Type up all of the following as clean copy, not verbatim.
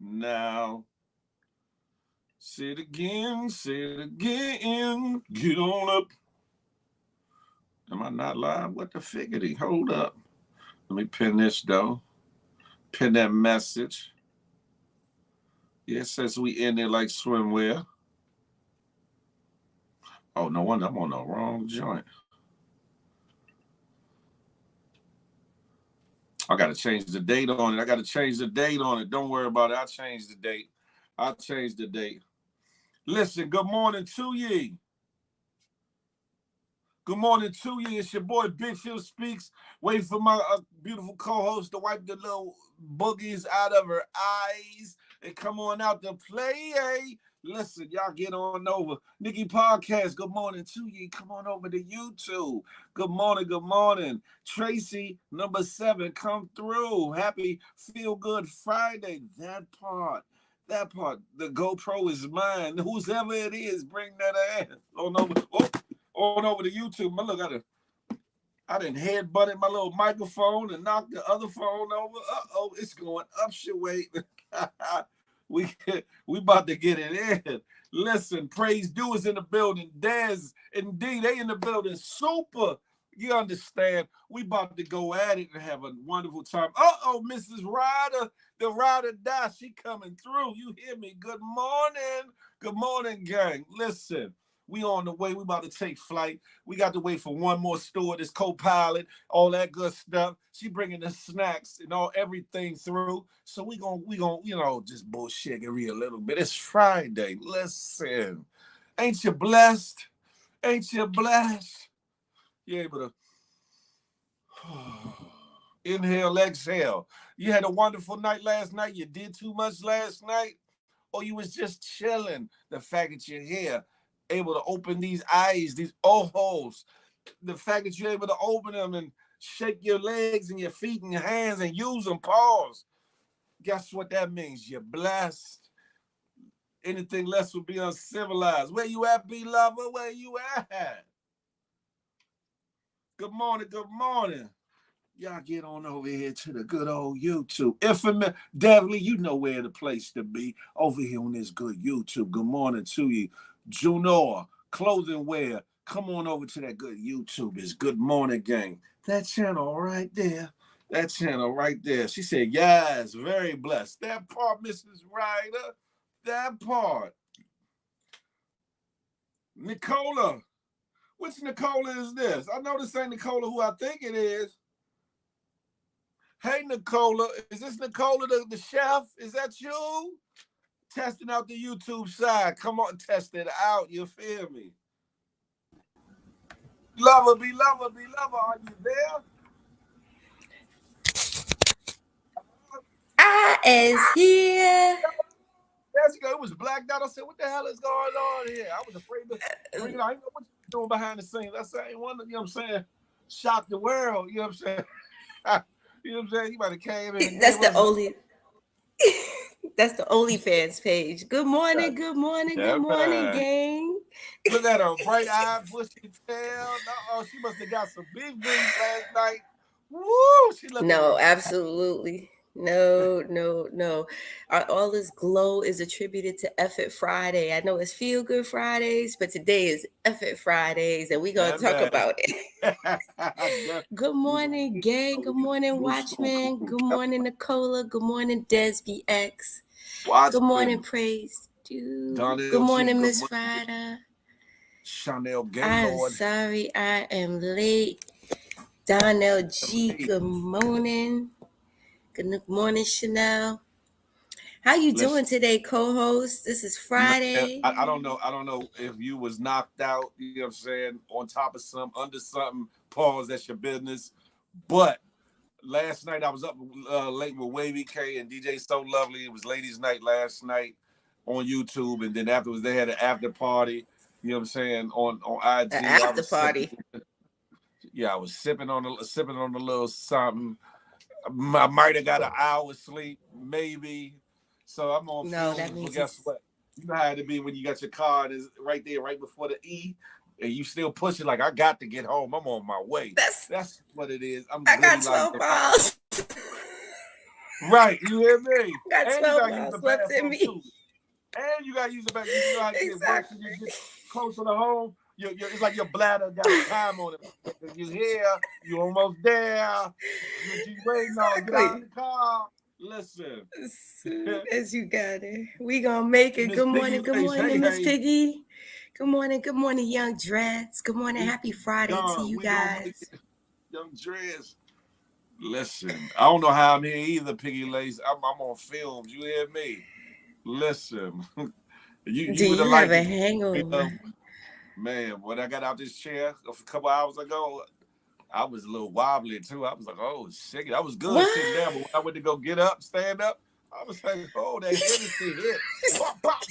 now. Say it again, say it again. Get on up. Am I not live? What the figgity? Hold up. Let me pin this though. Pin that message. Yeah, it says we in there like swimwear. Oh, no wonder I'm on the wrong joint. I got to change the date on it. Don't worry about it. I'll change the date. Listen, good morning to ye. Good morning to you. It's your boy Big Pheel Speaks. Wait for my beautiful co-host to wipe the little boogies out of her eyes and come on out to play. Listen, y'all get on over. Nikki Podcast, good morning to you. Come on over to YouTube. Good morning. Tracy, number 7, come through. Happy Feel Good Friday. That part. The GoPro is mine. Whoever it is, bring that ass on over. On over to YouTube. Look, I done headbutted my little microphone and knocked the other phone over. It's going up your way. we about to get it in. Listen, Praise Do is in the building. Des and D, they in the building. Super. You understand? We about to go at it and have a wonderful time. Mrs. Ryder, the Ride or Die, she coming through. You hear me? Good morning, gang. Listen. We on the way. We about to take flight. We got to wait for one more stewardess, co-pilot, all that good stuff. She bringing the snacks and everything through. So we gonna just bullshit and read a little bit. It's Friday. Listen, ain't you blessed? You able to inhale, exhale. You had a wonderful night last night. You did too much last night, or you was just chilling. The fact that you're here, able to open these eyes, these holes, the fact that you're able to open them and shake your legs and your feet and your hands and use them, pause. Guess what that means? You're blessed. Anything less would be uncivilized. Where you at, B-Lover? Where you at? Good morning. Y'all get on over here to the good old YouTube. Infamous, definitely, you know where the place to be. Over here on this good YouTube. Good morning to you. Junor, clothing wear. Come on over to that good YouTube. It's Good Morning Gang. That channel right there. She said, yes, very blessed. That part, Mrs. Ryder. That part. Nicola. Which Nicola is this? I know this ain't Nicola who I think it is. Hey, Nicola. Is this Nicola, the chef? Is that you? Testing out the YouTube side. Come on, test it out. You feel me? Lover, are you there? I is here. Yes, it was blacked out. I said, what the hell is going on here? I was afraid to bring it out. I didn't know what you're doing behind the scenes. I said, I ain't wonder, you know what I'm saying? Shock the world, you know what I'm saying? You might have came in. That's the only. That's the OnlyFans page. Good morning, gang. Look at her, bright eye, bushy tail. She must have got some big grease last night. Woo! No, absolutely. No. All this glow is attributed to Effort Friday. I know it's Feel Good Fridays, but today is Effort Fridays, and we're going to talk about it. Good morning, gang. Good morning, Watchman. Good morning, Nicola. Good morning, Desby X. Good morning, Praise Dude. Good morning, Miss Ryder. Chanel Gaylord. I'm sorry I am late. Donnell G, good morning. Good morning, Chanel. How you doing today, co-host? This is Friday. I don't know if you was knocked out, you know what I'm saying, on top of something, under something, pause, that's your business. But last night I was up late with Wavy K and DJ So Lovely. It was ladies' night last night on YouTube, and then afterwards they had an after party, you know what I'm saying, on IG. An after party. I was sipping on a little something. I might have got an hour's sleep, maybe. So I'm on fumes, but guess what? You know how it be when you got your car and it's right there, right before the E, and you still pushing like, I got to get home. I'm on my way. That's what it is. I got 12 miles. Right, you hear me? Got And you 12 gotta use the miles left in bathroom me. too. And you gotta use the bathroom. You know how you get worse when you Exactly. get closer to home. It's like your bladder got a time on it. You here, you almost there. What you waiting on? Get out of Exactly. the car. Listen, As soon as you got it, we gonna make it. Miss Piggy Good Lace. Hey, morning, Miss hey, Piggy. Good morning, Young Dreads. Good morning, we happy Friday to gone. you We gonna make guys. it. Young Dreads. Listen, I don't know how I'm here either, Piggy Lace. I'm on films. You hear me? Listen, Do you would have you have liked a it. hangover? Man, when I got out this chair a couple hours ago, I was a little wobbly too. I was like, oh shit. I was good What? sitting down, but when I went to go get up, stand up, I was like, oh, that Hennessy hit. Pop, pop,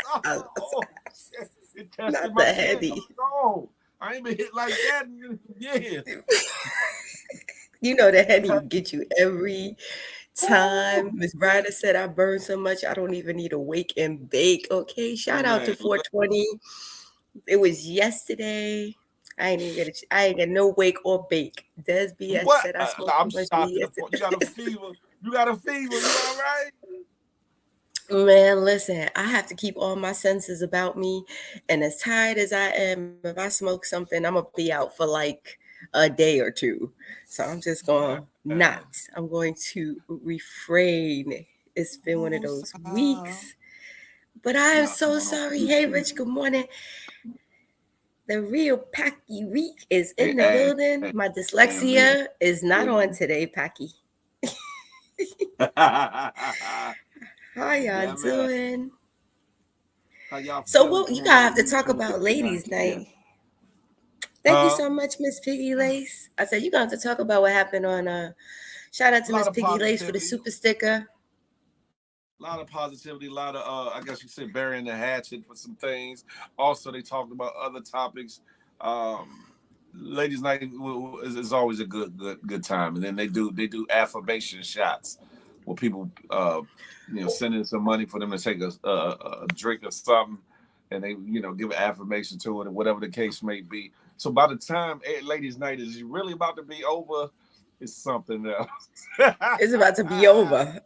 pop. Oh shit. It tested Not my the chest. I heady. was like, oh, I ain't been hit like that in years. You know the heady will get you every time. Ooh, Miss Ryder said I burn so much I don't even need to wake and bake. Okay, shout out to man. 420. It was yesterday. I ain't get no wake or bake. Des BX What? said I smoked I'm too much shocked weed to the point. You yesterday. got a fever. You got a fever. You all right? Man, listen, I have to keep all my senses about me. And as tired as I am, if I smoke something, I'm gonna be out for like a day or two. So I'm just going not. Man. I'm going to refrain. It's been one of those Woosah. weeks. But I am Y'all so going on sorry. Hey, YouTube. Rich, good morning. The real Packy Week is Hey, in the hey, building. hey, My hey, man. dyslexia is not Good. on today, Packy. How y'all Yeah, man. doing? How y'all So feeling? what you Come on gotta over have to to talk YouTube. about Get down ladies' here. night. Thank you Huh? so much, Miss Piggy Lace. I said you got to talk about what happened on shout out A to lot Miss of Piggy Lace for the positivity. super sticker. A lot of positivity. A lot of I guess you said burying the hatchet for some things. Also, they talked about other topics. Um, Ladies' night is always a good time, and then they do affirmation shots where people send in some money for them to take a drink or something, and they give an affirmation to it or whatever the case may be. So by the time ladies' night is really about to be over, it's something else. It's about to be over.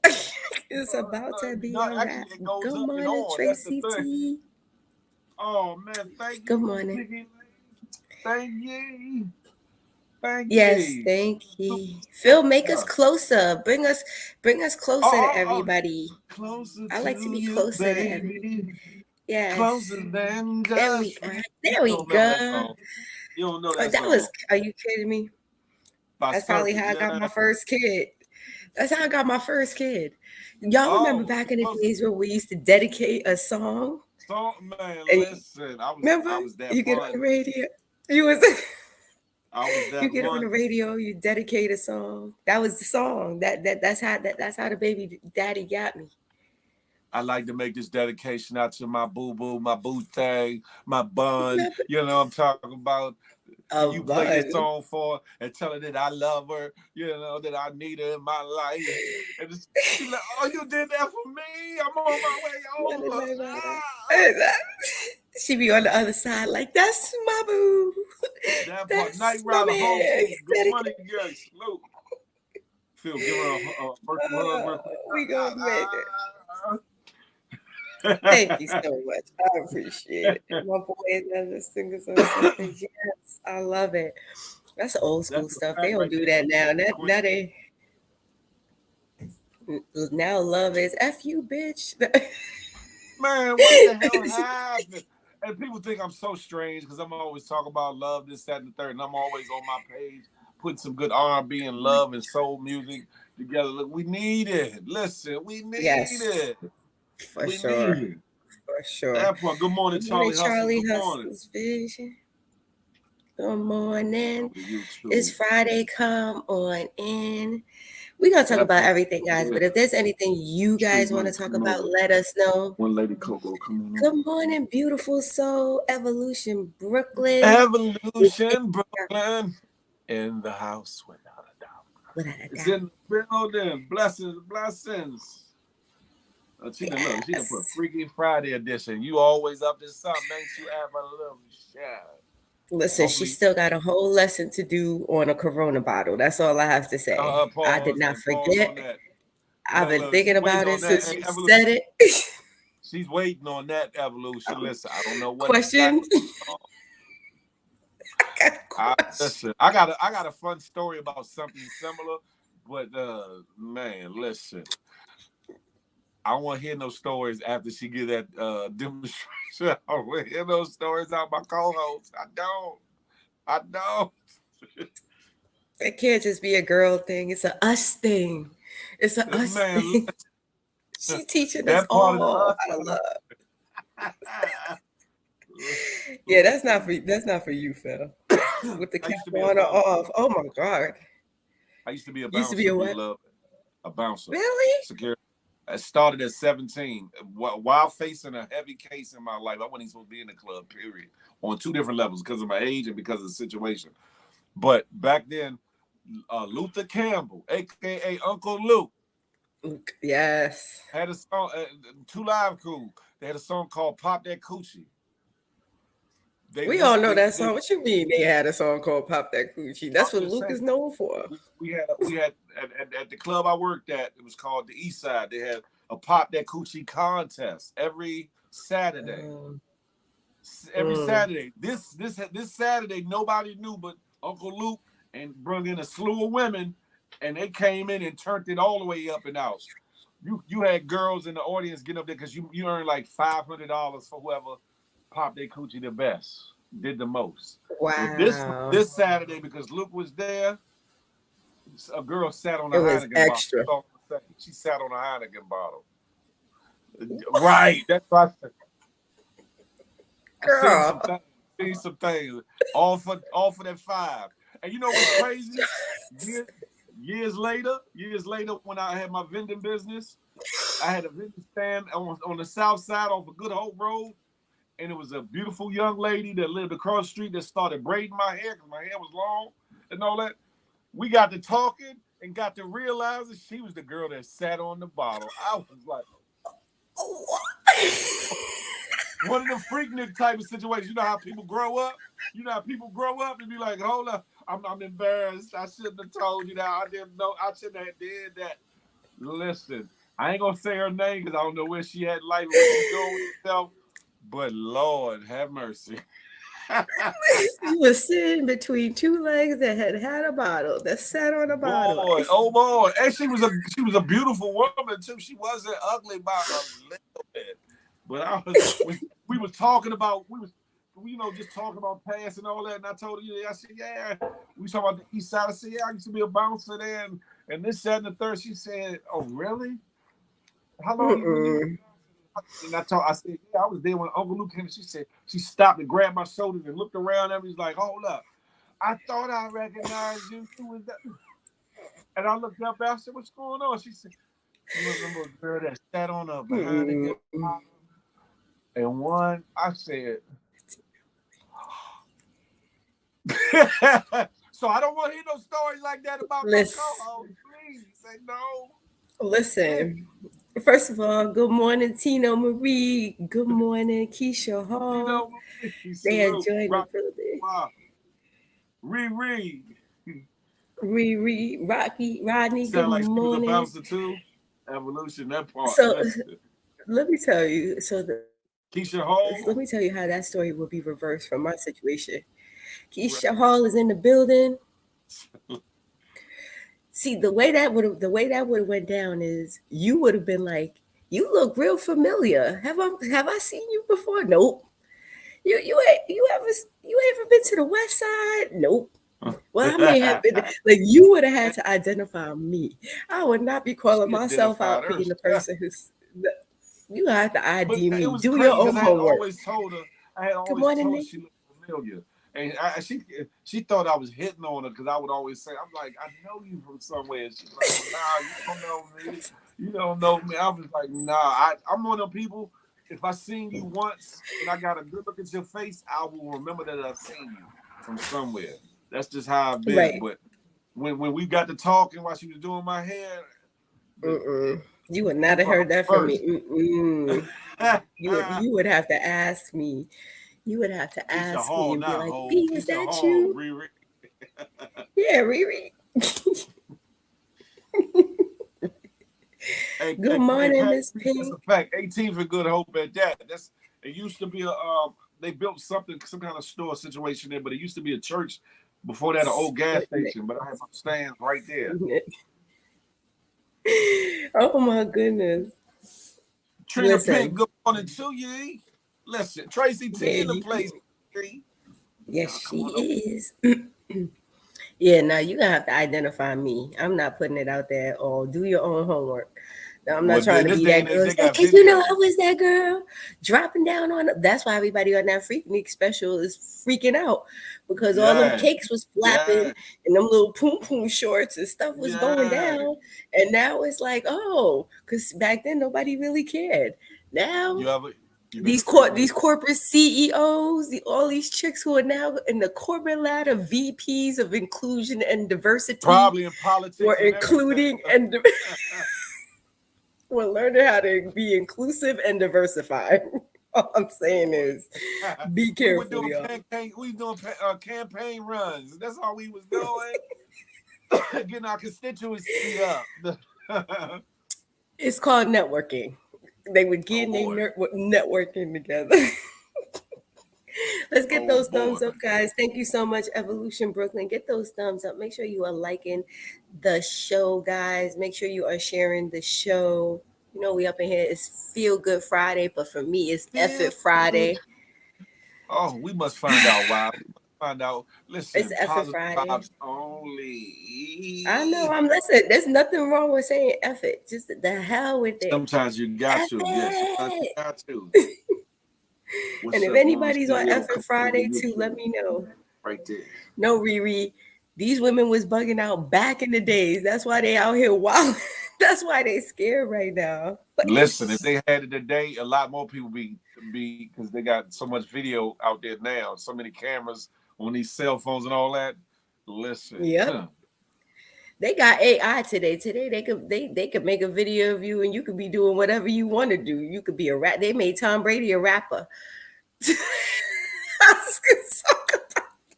It's about to be No, a actually, wrap. it goes Good up and morning, on. That's the Tracy thing. T. Oh man, thank Good you, Miss morning. Piggy. Thank ye. Thank Yes, ye. thank you. Phil, make us Yeah. closer. Bring us closer to Oh. everybody. Closer I like to to be you, closer to every. baby. Closer Yes. than There just we friends. You there we don't remember that go. song? You don't know Oh, that that was song? are you kidding me? By That's probably Surface. how I got Yeah. my first kid. That's how I got my first kid. Y'all remember Oh, back in the closer. days when we used to dedicate a song? Song, man. And Listen, I remember? was that You get on the one. radio. You was I was you that get on the one. radio, you dedicate a song. That was the song. That's how the baby daddy got me. I like to make this dedication out to my boo boo, my boo thing, my bun. Remember? You know what I'm talking about. A You play this bun. song for and tell her that I love her, that I need her in my life. And she like, oh, you did that for me. I'm on my way over. Ah. She be on the other side, like, that's my boo. That part. Night That's my Rider home man. team. Good money, girl. Salute. Phil, give her a virtual hug real quick. We gonna make it. Thank you Ah. so much. I appreciate it. My boy is another singer or something. Yes, I love it. That's old school That's a stuff. They fact don't right do there. that now. Queen. Now love is F you, bitch. Man, what the hell happened? And people think I'm so strange because I'm always talking about love, this, that, and the third, and I'm always on my page putting some good R&B and love and soul music together. Look, we need it. Listen, we need Yes, it. for We need sure. it. For sure. That part. Good morning, Good morning, Charlie Hustle. Charlie Good morning. Hustle's Vision. Good Get morning. over to It's YouTube. Friday. Come on in. We're going to talk That about part. everything, guys. Yeah. But if there's anything you Street guys want to money talk coming about, over. let us know. One lady Coco coming Good over. morning, beautiful soul, Evolution, Brooklyn. It's in Evolution, Brooklyn. In the house without a doubt. without a It's doubt. in the building. Blessings, blessings. She done put Yes. Freaky Friday edition. You always up to something, ain't you ever little shit? Listen, she Hopefully, still got a whole lesson to do on a Corona bottle. That's all I have to say. I did pause not and pause forget. on that. I've been Look, thinking she's waiting about on it that. since Hey, you evolution. said it. She's waiting on that evolution. Listen, I don't know what Question. exactly. Listen, I got a fun story about something similar, but man, listen, I don't want to hear no stories after she get that demonstration. I don't want to hear those stories out my co-host. I don't. It can't just be a girl thing. It's a us thing. It's a us Man, thing. She teaching us that part of the all us. how to love. Yeah, Listen, that's not for you, Phil. With the I cap used to be a on or bouncer. off. Oh my God. I used to be a Used to be bouncer. a We what? love a bouncer. Really? Security. I started at 17. While facing a heavy case in my life, I wasn't even supposed to be in the club, period, on two different levels because of my age and because of the situation. But back then, Luther Campbell, a.k.a. Uncle Luke, Yes. had a song, Two Live Crew. They had a song called Pop That Coochie. We all know that song. What you mean they had a song called Pop That Coochie? That's I'm what just Luke saying. is known for. We had at the club I worked at, it was called the East Side. They had a Pop That Coochie contest every Saturday. Every Saturday. This Saturday, nobody knew but Uncle Luke and brought in a slew of women, and they came in and turned it all the way up and out. You had girls in the audience get up there because you earned like $500 for whoever popped their coochie the best, did the most. Well, Wow. this Saturday, because Luke was there, a girl sat on a It was Heineken extra. bottle. She sat on a Heineken bottle. Right. That's what I said. I seen some Girl. things. Seen some things. All for that $5. And you know what's crazy? Years later, when I had my vending business, I had a vending stand on the south side off of Good Hope Road, and it was a beautiful young lady that lived across the street that started braiding my hair because my hair was long and all that. We got to talking and got to realizing she was the girl that sat on the bottle. I was like, one of the freaknik type of situations. You know how people grow up? You know how people grow up and be like, hold up, I'm embarrassed. I shouldn't have told you that. I didn't know. I shouldn't have did that. Listen, I ain't gonna say her name because I don't know where she at in life and what she's doing with herself. But Lord have mercy. You was sitting between two legs that had a bottle that sat on a bottle. Boy, oh boy. And she was a beautiful woman too. She wasn't ugly by a little bit. But we was talking about just talking about past and all that. And I told her, I said, yeah. We talking about the east side. I said, yeah, I used to be a bouncer there and this, that, and the third. She said, oh, really? How long you been? And I said, yeah, I was there when Uncle Luke came. She said, she stopped and grabbed my shoulders and looked around at me. She's like, hold up. I thought I recognized you. Who was that? And I looked up and I said, what's going on? She said, you remember a girl that sat on her behind the and one, I said, so I don't want to hear no stories like that about my co-host. Please say no. Listen. First of all, good morning, Tino Marie. Good morning, Keisha Hall. They had joined the building. Riri. Riri, Rocky, Rodney, good Sound like she was a morning. bouncer too. Evolution, that part. So let me tell you. Keisha Hall. Let me tell you how that story will be reversed from my situation. Keisha Hall is in the building. See, the way that would have went down is you would have been like, "You look real familiar. Have I seen you before?" Nope. You ever been to the West Side? Nope. Well, I may have been. Like, you would have had to identify me. I would not be calling myself out being the person who's. You have to ID me. It was Do your crazy own because I had homework. always told her. Good morning, Nick. She looked familiar, and she thought I was hitting on her because I would always say, "I'm like, I know you from somewhere." And she's like, "Nah, you don't know me. You don't know me." I was like, "Nah, I'm one of them people. If I seen you once and I got a good look at your face, I will remember that I've seen you from somewhere. That's just how I've been." Right. But when we got to talking while she was doing my hair, you would not have heard that from me. You would have to ask me. You would have to ask me and be like, "B, was that you?" Riri. Yeah, Riri. Hey, Good hey, hey, morning, Pat, Miss that's a Pink. fact. 18 for Good Hope at that. That's it used to be a they built something, some kind of store situation there, but it used to be a church before that, an old gas station. But I have my stands right there. Oh my goodness. Trina Pink, Listen, good morning to you. Listen, Tracy T there in the you place. go. T. Yes, Y'all she come on over. is. Yeah, now you're gonna have to identify me. I'm not putting it out there at all. Do your own homework. Now, I'm not Well, trying in to this be day that and age, girl. they It's like, got hey, you know, I videos. was that girl dropping down on. That's why everybody on that Freaknik special is freaking out because all them Yeah, cakes was flapping yeah, and them little poom poom shorts and stuff was going yeah. down. And now it's like, oh, because back then nobody really cared. Now You ever you been to these Freaknik? corporate CEOs, all these chicks who are now in the corporate ladder, VPs of inclusion and diversity, Probably in we're politics and everything. including and we're learning how to be inclusive and diversified. All I'm saying Boy. is, be We were careful, doing y'all. campaign. We were doing campaign runs. That's all we was doing. Getting our constituency up. It's called networking. They were Oh getting boy. networking together. Let's get Oh those boy. thumbs up, guys. Thank you so much, Evolution Brooklyn. Get those thumbs up. Make sure you are liking the show, guys. Make sure you are sharing the show. You know, we up in here. It's Feel Good Friday, but for me, it's Feel Effort good. Friday. Oh, we must find out why. We must find out. It's Listen, Effort positive Friday. vibes I know. only. I'm listen. There's nothing wrong with saying effort. Just the hell with it. Sometimes you got to. Yes, sometimes you Effort. got to. And What's if up, Mama anybody's on CEO? Effort Come over Friday here too, let me know. right there. No, Riri. These women was bugging out back in the days. That's why they out here wild. That's why they scared right now. Listen, if they had it today, a lot more people be because they got so much video out there now, so many cameras on these cell phones and all that. Listen, Yep. They got AI today. Today they could make a video of you and you could be doing whatever you want to do. You could be a rap. They made Tom Brady a rapper.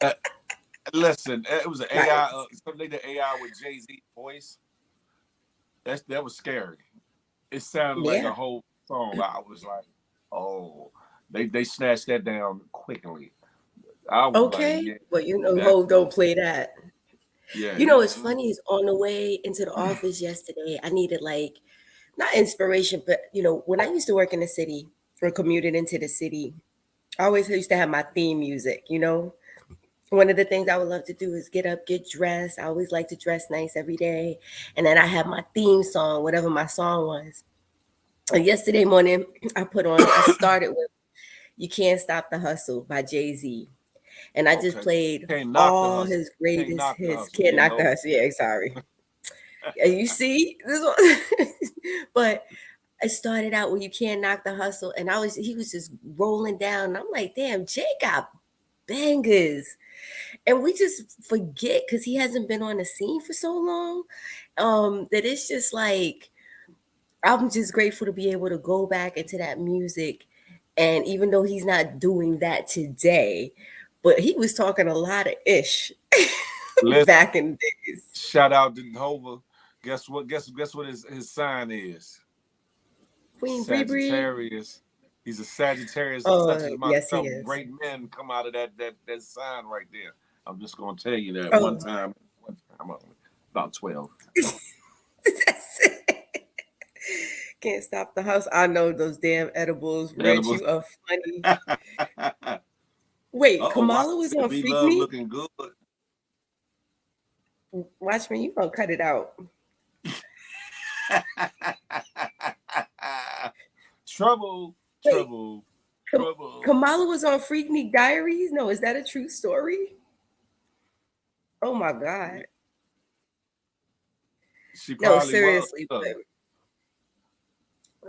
uh, listen, it was an Right. AI. Something the AI with Jay Z voice. That was scary. It sounded like a Yeah. whole song. I was like, oh, they snatched that down quickly. I was like, Okay. yeah, But you know, that, Hove don't play that. yeah. You know, what's funny is on the way into the office yesterday, I needed like not inspiration, but you know, when I used to work in the city or commuted into the city, I always used to have my theme music, you know. One of the things I would love to do is get up, get dressed. I always like to dress nice every day. And then I have my theme song, whatever my song was. And yesterday morning, I started with You Can't Stop the Hustle by Jay-Z. And I just Okay, played can't knock the all hustle. his Can't greatest knock the hits. hustle. Can't You knock the know. hustle. Yeah, sorry. And you see this one, but I started out when You Can't Knock the Hustle, and he was just rolling down. And I'm like, damn, Jay got bangers. And we just forget because he hasn't been on the scene for so long. That it's just like I'm just grateful to be able to go back into that music. And even though he's not doing that today, but he was talking a lot of ish Let's back in the days. shout out to Hova. Guess what? Guess what his sign is? Queen Bree Bree. Sagittarius. He's a Sagittarius, such Oh, as yes, he myself. is. Great men come out of that sign right there. I'm just gonna tell you that Oh, one time only, about 12. that's it. Can't stop the house. I know those damn edibles. Reg, Edibles. you are funny. Uh Wait, oh, watch Kamala was it. on We Freak love Me? looking good. Watch me, you gonna cut it out. Trouble, Wait, trouble, Kam- trouble. Kamala was on Freak Me Diaries? No, is that a true story? Oh my God. She No, probably was. seriously. But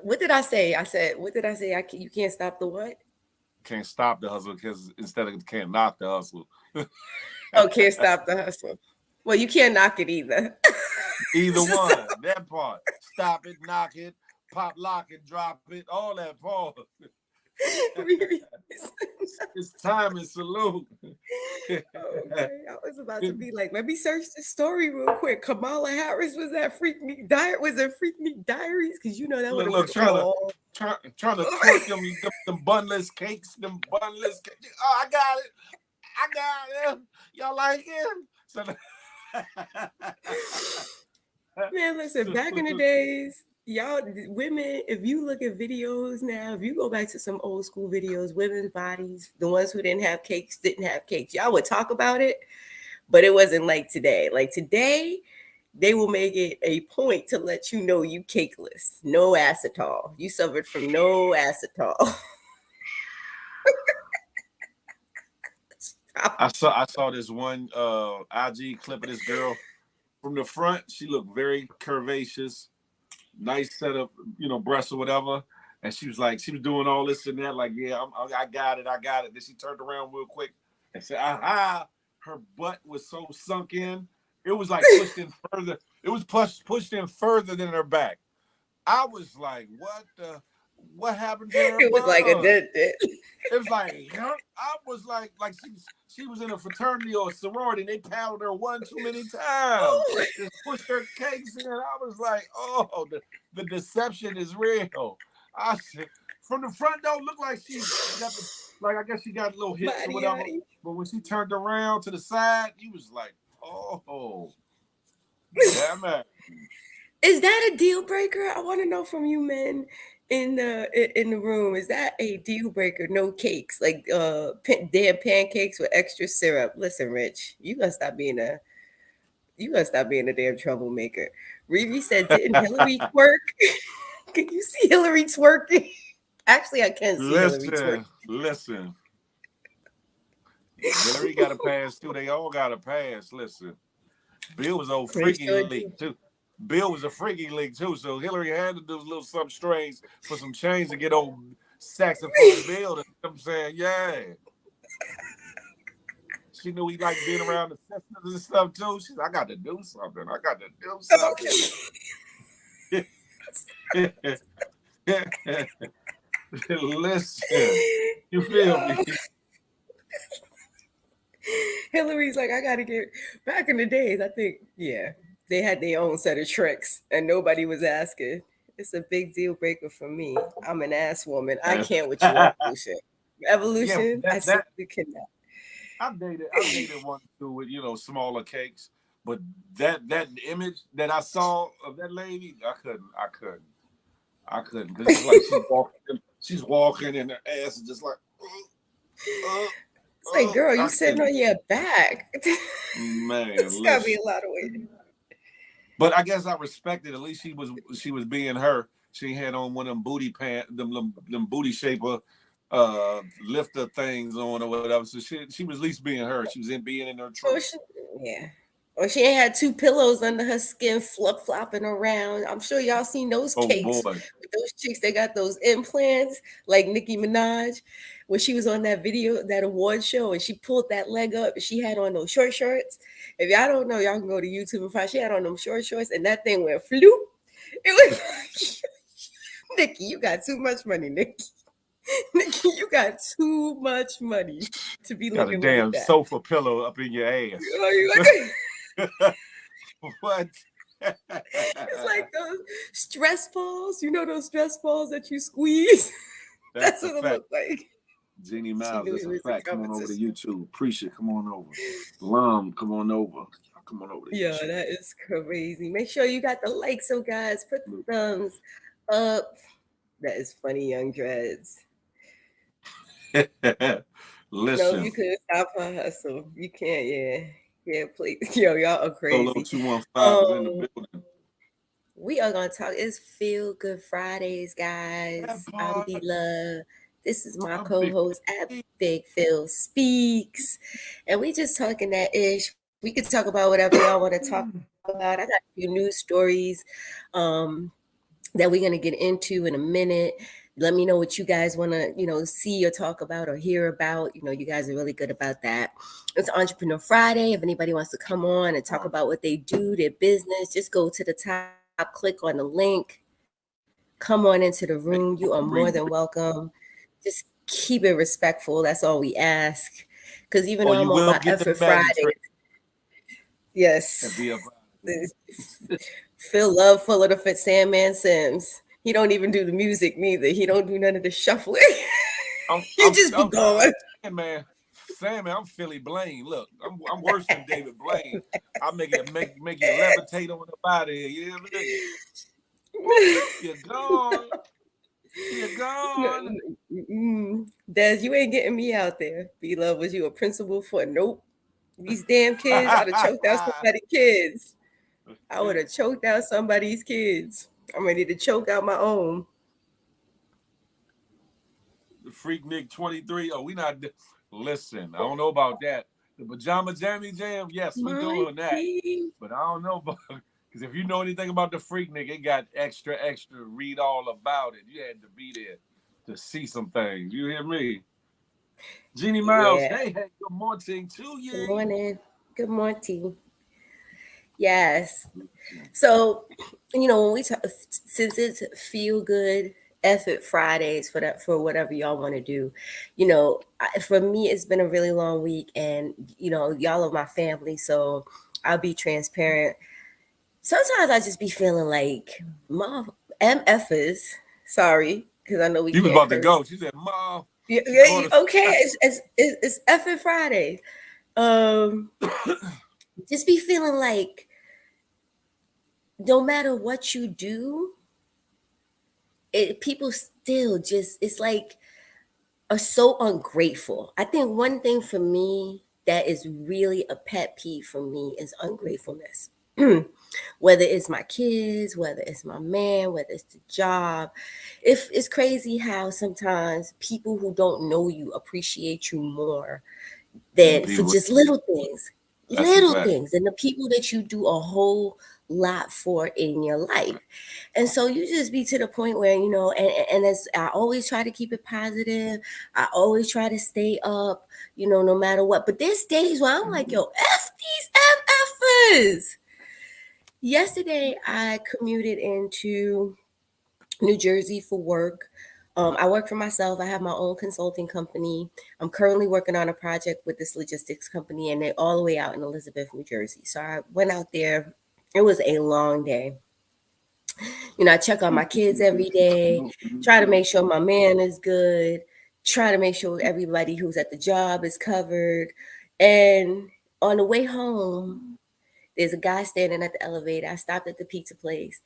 what did I say? I said, what did I say? You can't stop the what? Can't stop the hustle because instead of can't knock the hustle. Oh, can't stop the hustle. Well, you can't knock it either. Either So, one, that part. Stop it, knock it, pop, lock it, drop it, all that part. It's time and salute. Okay, I was about to be like, let me search the story real quick. Kamala Harris was that Freaknik Diary? Was it Freaknik Diaries? Because you know that would Look, have look, been all. trying to twerk them bunless cakes, them bunless cakes. Oh, I got it. Y'all like him? So, Man, listen, so back in the days, y'all women, if you look at videos now, if you go back to some old school videos, women's bodies, the ones who didn't have cakes. Y'all would talk about it, but it wasn't like today. Like today, they will make it a point to let you know you cakeless. No acetol. You suffered from no acetol. I saw this one IG clip of this girl from the front. She looked very curvaceous, nice set of breasts or whatever. And she was doing all this and that, like, yeah, I got it, I got it. Then she turned around real quick and said, aha. Her butt was so sunk in, it was like pushed in further. It was pushed in further than her back. I was like, what happened to her It was like a butt? dead. It was like, huh? I was like she was in a fraternity or a sorority and they paddled her one too many times. Oh, Just pushed her cakes in. I was like, oh, the deception is real. I said, from the front though, looked like she got the, like, I guess she got little hips or body, whatever. body. But when she turned around to the side, you was like, oh, damn it. Is that a deal breaker? I want to know from you men in the room. Is that a deal breaker? No cakes, like damn pancakes with extra syrup. Listen, Rich, you gotta stop being a damn troublemaker. Riri said, "Didn't Hillary twerk? Can you see Hillary twerking?" Actually, I can see Hillary twerking. Listen. Hillary got a pass too. They all got a pass. Listen. Bill was old They freaky sure leak do. too. Bill was a freaky leak too. So Hillary had to do a little some strings for some change to get old saxophone Bill. You know what I'm saying? Yeah. She knew he liked being around the sisters and stuff too. She's I got to do something. I got to do something. Listen. You feel me? Yo, Hillary's like, I gotta get back in the days. I think, yeah, they had their own set of tricks, and nobody was asking. It's a big deal breaker for me. I'm an ass woman. I can't with you, evolution. Yeah, Evolution, I that simply cannot. I dated one too with smaller cakes, but that image that I saw of that lady, I couldn't because it's like she's walking and her ass is just like, uh, It's like, girl, you I sitting couldn't, on your back. man. It's gotta be Listen, a lot of weight. but I guess I respected. At least she was being her. She had on one of them booty pants, them booty shaper lifter things on or whatever. So she was at least being her. She was in being in her Or truth. she, yeah. Or she ain't had two pillows under her skin flip flopping around. I'm sure y'all seen those Oh cakes boy. with those chicks that got those implants, like Nicki Minaj, when she was on that video, that award show, and she pulled that leg up and she had on those short shorts. If y'all don't know, y'all can go to YouTube and find she had on them short shorts, and that thing went floop. It was Nikki, you got too much money, Nikki. Nikki, you got too much money to be Got a looking like damn that. sofa pillow up in your ass. You like, What? it's like those stress balls. You know those stress balls that you squeeze? That's That's a what it fact. looked like. Jeannie She Miles, knew that's he a was in fact. Come on over to competition. YouTube. Appreciate, come on over. Lum, come on over. Come on over to Yeah, YouTube. that is crazy. Make sure you got the likes, so guys, put the thumbs up. That is funny, Young Dreads. No, Listen, you couldn't stop her hustle. You can't, yeah. Yeah, please. Yo, y'all are Solo crazy. 215 is in the Um, building. we are gonna talk. It's Feel Good Fridays, That guys. I'm part, B Love. This is my I'm big. co-host at Big Phil Speaks, and we just talking that ish. We could talk about whatever y'all want to talk about. I got a few news stories um, that we're gonna get into in a minute. Let me know what you guys want to, see or talk about or hear about. You guys are really good about that. It's Entrepreneur Friday. If anybody wants to come on and talk about what they do, their business, just go to the top, click on the link, come on into the room. You are more than welcome. Just keep it respectful. That's all we ask. Because even Oh, though you I'm on will my get the effort Madden Friday, trade and yes, be a Browns this- Phil Love full of the fit Sandman Sims. He don't even do the music neither. He don't do none of the shuffling. fan. You just be going. Man, Sam, man, I'm Philly Blaine. Look, I'm worse than David Blaine. I make you levitate on the body. You hear me? Whoop, you're gone. You're gone. Des, you ain't getting me out there. B Love, was you a principal for nope? These damn kids, I'd have choked out somebody's kids. I would have choked out somebody's kids. I'm ready to choke out my own. The Freak Nick 23. Oh, we not. Listen, I don't know about that. The Pajama Jammy Jam, yes, we My doing that. king. But I don't know about because if you know anything about the Freak Nick, it got extra. Read all about it. You had to be there to see some things. You hear me? Jeannie Miles, Yeah. hey, good morning to Good you. morning. Good morning. Yes. So, when we talk, since it's feel good effort Fridays for that, for whatever y'all want to do, for me, it's been a really long week, and y'all are my family, so I'll be transparent. Sometimes I just be feeling like my MFers, sorry, because I know we She was can't about to curse. go. She said, "Mom." Yeah, She called us. okay, it's effort Friday. Um, just be feeling like no matter what you do, people still just it's like are so ungrateful. I think one thing for me that is really a pet peeve for me is ungratefulness. Whether it's my kids, whether it's my man, whether it's the job. If it's crazy how sometimes people who don't know you appreciate you more Then than for people, just that's a little fact. things, and the people that you do a whole lot for in your life. And so you just be to the point where, and as I always try to keep it positive, I always try to stay up, no matter what. But there's days where I'm like, yo, F these MFers. Yesterday, I commuted into New Jersey for work. I work for myself. I have my own consulting company. I'm currently working on a project with this logistics company, and they're all the way out in Elizabeth, New Jersey. So I went out there. It was a long day. I check on my kids every day, try to make sure my man is good, try to make sure everybody who's at the job is covered. And on the way home, there's a guy standing at the elevator. I stopped at the pizza place,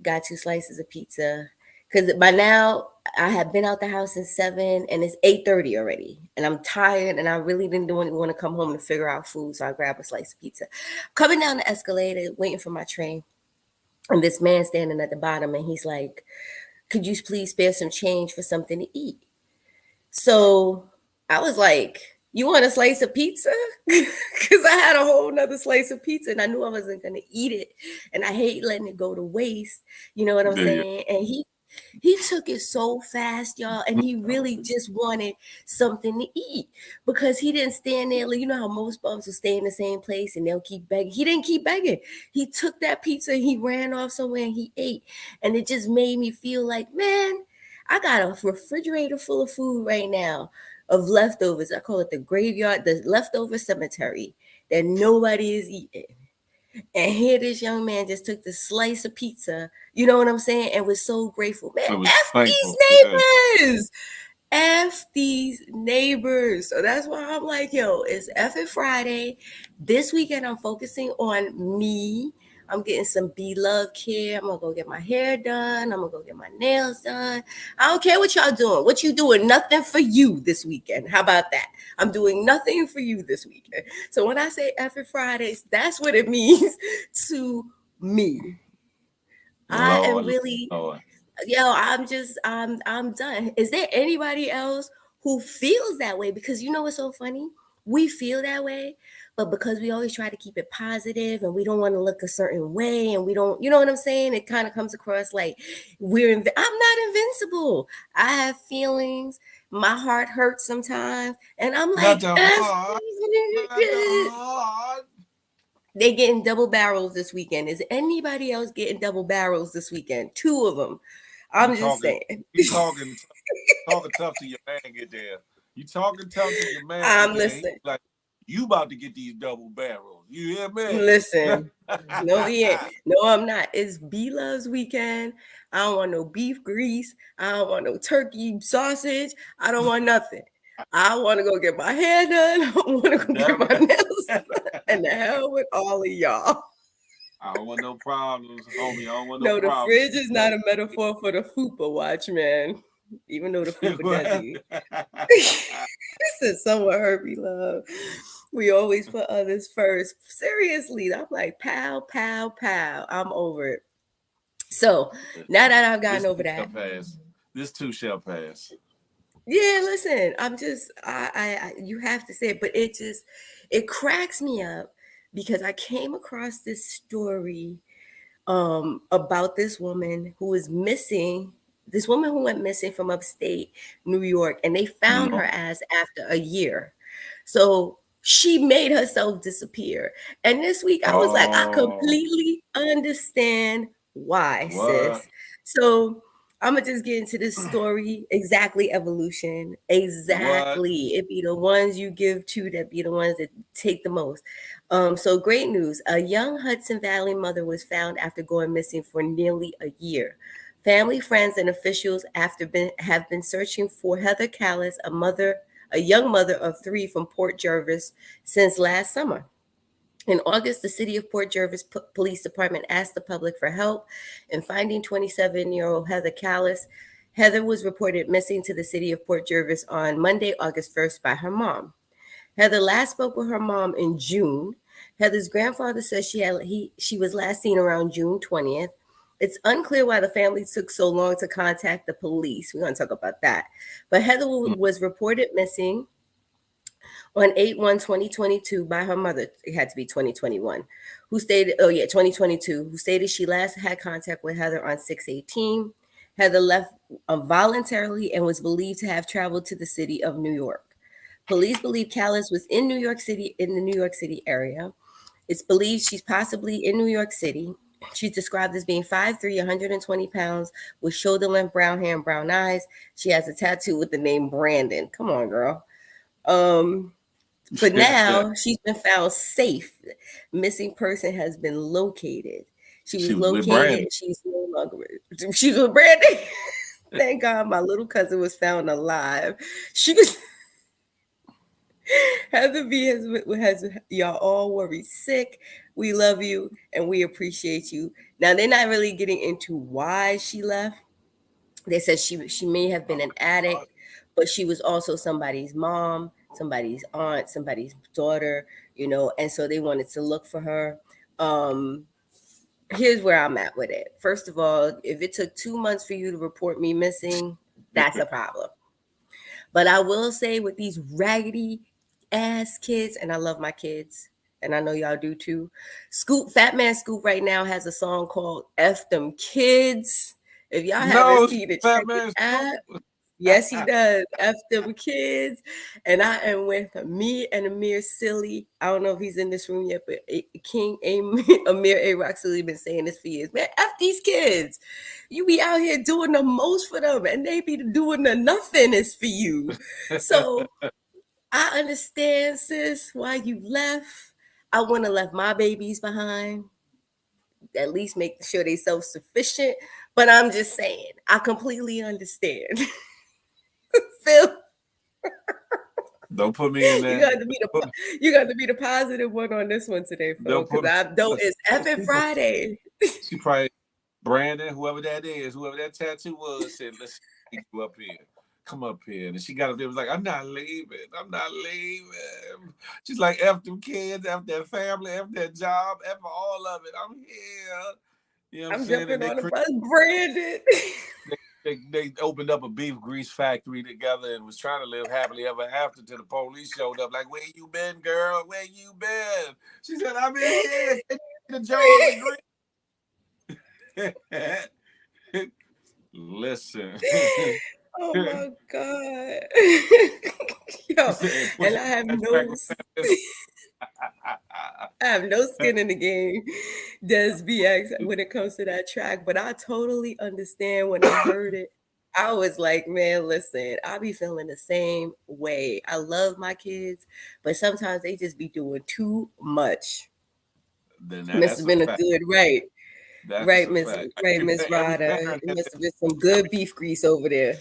got 2 slices of pizza. Because by now I have been out the house since 7 and it's 8:30 already. And I'm tired and I really didn't want to come home to figure out food. So I grabbed a slice of pizza. Coming down the escalator, waiting for my train. And this man standing at the bottom and he's like, could you please spare some change for something to eat? So I was like, you want a slice of pizza? Because I had a whole nother slice of pizza and I knew I wasn't going to eat it. And I hate letting it go to waste. You know what I'm Yeah, yeah. saying? And he took it so fast, y'all, and he really just wanted something to eat because he didn't stand there. Like, you know how most bums will stay in the same place and they'll keep begging. He didn't keep begging. He took that pizza, he ran off somewhere, and he ate. And it just made me feel like, man, I got a refrigerator full of food right now of leftovers. I call it the graveyard, the leftover cemetery that nobody is eating. And here this young man just took the slice of pizza, you know what I'm saying, and was so grateful. Man, I was F thankful. Yeah. these neighbors. F these neighbors. So that's why I'm like, yo, it's F it Friday. This weekend I'm focusing on me. I'm getting some be love care. I'm gonna go get my hair done. I'm gonna go get my nails done. I don't care what y'all doing. What you doing? Nothing for you this weekend. How about that? I'm doing nothing for you this weekend. So when I say F it Fridays, that's what it means to me. I am Lord, really Lord. I'm done. Is there anybody else who feels that way? Because you know what's so funny? We feel that way, but because we always try to keep it positive and we don't want to look a certain way and we don't, you know what I'm saying? It kind of comes across like I'm not invincible. I have feelings. My heart hurts sometimes, and I'm Not like, the F heart. these Not the niggas. heart. They getting double barrels this weekend. Is anybody else getting double barrels this weekend? Two of them. You I'm just talking? saying. You talking? talking tough to your man get there. You talking tough to your man get I'm there. He listen, like, you about to get these double barrels. You hear me? listen. No, he ain't. No, I'm not. It's B Love's weekend. I don't want no beef grease. I don't want no turkey sausage. I don't want nothing. I want to go get my hair done. I want to go get Damn my nails it. done. And the hell with all of y'all. I don't want no problems, homie. I don't want no No, the problems. fridge is not a metaphor for the fupa watch, man. Even though the fupa deadly. This is someone hurt me, love. We always put others first. Seriously, I'm like, pow, pow, pow. I'm over it. So now that I've gotten This over too shall that, pass. This too shall pass. yeah, listen, I'm just, you have to say it, but it cracks me up because I came across this story about this woman who was missing. This woman who went missing from upstate New York, and they found her Lord. ass after a year. So she made herself disappear. And this week I was like, I Oh, completely understand why, what? sis. So I'm gonna just get into this story. Exactly, evolution. What? Exactly. It be the ones you give to that be the ones that take the most. So great news. A young Hudson Valley mother was found after going missing for nearly a year. Family, friends, and officials have been searching for Heather Callis, a young mother of three from Port Jervis, since last summer. In August, the city of Port Jervis Police Department asked the public for help in finding 27-year-old Heather Callis. Heather was reported missing to the city of Port Jervis on Monday, August 1st, by her mom. Heather last spoke with her mom in June. Heather's grandfather says she was last seen around June 20th. It's unclear why the family took so long to contact the police. We're going to talk about that. But Heather Mm. was reported missing on 8/1/2022 by her mother. It had to be 2021, who stated, oh yeah, 2022, who stated she last had contact with Heather on 6/18. Heather left voluntarily and was believed to have traveled to the city of New York. Police believe Callis was in New York City, in the New York City area. It's believed she's possibly in New York City. She's described as being 5'3", 120 pounds, with shoulder length brown hair and brown eyes. She has a tattoo with the name Brandon. Come on, girl. Um, but now she's been found safe. Missing person has been located. She She was was with Brandon. located. She's no longer. She's with Brandon. Thank God my little cousin was found alive. She was. Heather B has y'all all worried sick. We love you and we appreciate you. Now they're not really getting into why she left. They said she may have Oh been an my God. addict, but she was also somebody's mom, somebody's aunt, somebody's daughter, and so they wanted to look for her. Um, Here's where I'm at with it. First of all, if it took 2 months for you to report me missing, that's a problem. But I will say with these raggedy ass kids, and I love my kids, and I know y'all do too. Fat Man Scoop right now has a song called F Them Kids. If y'all haven't No, seen it, Fat check it Man out. Scoop. Yes, he does. F them kids. And I am with me and Amir Silly. I don't know if he's in this room yet, but Amir A. Rock Silly been saying this for years. Man, F these kids. You be out here doing the most for them, and they be doing the nothing for you. So I understand, sis, why you left. I wouldn't have left my babies behind. At least make sure they self-sufficient. But I'm just saying, I completely understand. Phil, Don't put me in you that. got to be you got to be the positive one on this one today, Phil, Don't because put me. I don't. It's effing Friday. She probably Brandon, whoever that is, whoever that tattoo was, said, "Let's get you up here. Come up here." And she got up there, was like, "I'm not leaving. I'm not leaving." She's like, "F them kids, F their family, F their job, F all of it. I'm here." You know what I'm I'm saying? And jumping on the bus, Brandon. they opened up a beef grease factory together and was trying to live happily ever after till the police showed up. Like, where you been, girl? Where you been? She said, "I've been here. Can you the jars of grease." Listen. Oh my god, yo, Said, "Push and it I have back, track no. with I have no skin in the game, Des BX, when it comes to that track, but I totally understand when I heard it. I was like, man, listen, I be feeling the same way. I love my kids, but sometimes they just be doing too much. Then Must that's have a been a fact. good right. That's Right, a Miss fact. right, Miss Every Ryder. parent It has must have been some good beef grease over there.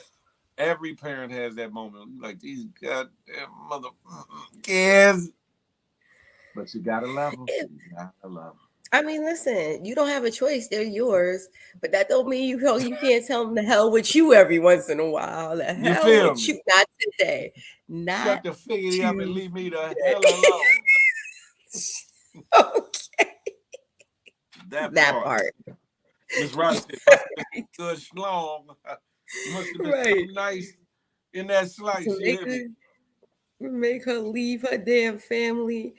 every parent has that moment. Like these goddamn mother kids, but you gotta love them. Yeah, You gotta love I mean, listen, you don't have a choice; they're yours. But that don't mean you can't tell them the hell with you every once in a while. The 'em. You hell feel with me? you, not today, not Shut the figgity up and today. leave me the hell alone. Okay, That that part. part. Miss Ryder said, must have been some good schlong. Must have been Right. something nice in that To slice. You make hear me? her leave her damn family.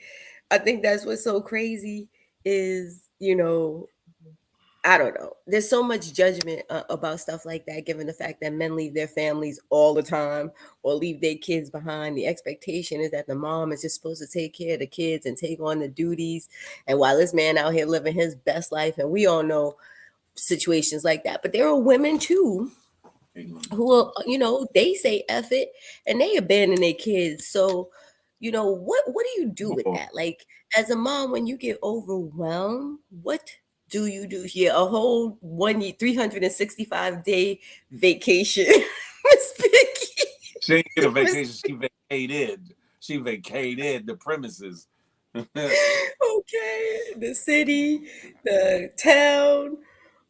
I think that's what's so crazy is, I don't know. There's so much judgment about stuff like that, given the fact that men leave their families all the time or leave their kids behind. The expectation is that the mom is just supposed to take care of the kids and take on the duties. And while this man out here living his best life, and we all know situations like that, but there are women too who are, they say F it and they abandon their kids. So, what do you do with Boy, that? Like, as a mom, when you get overwhelmed, what do you do here? A whole 1 year, 365-day vacation. Miss Vicky. she ain't get a Miss vacation. She vacated. She vacated the premises. Okay, the city, the town.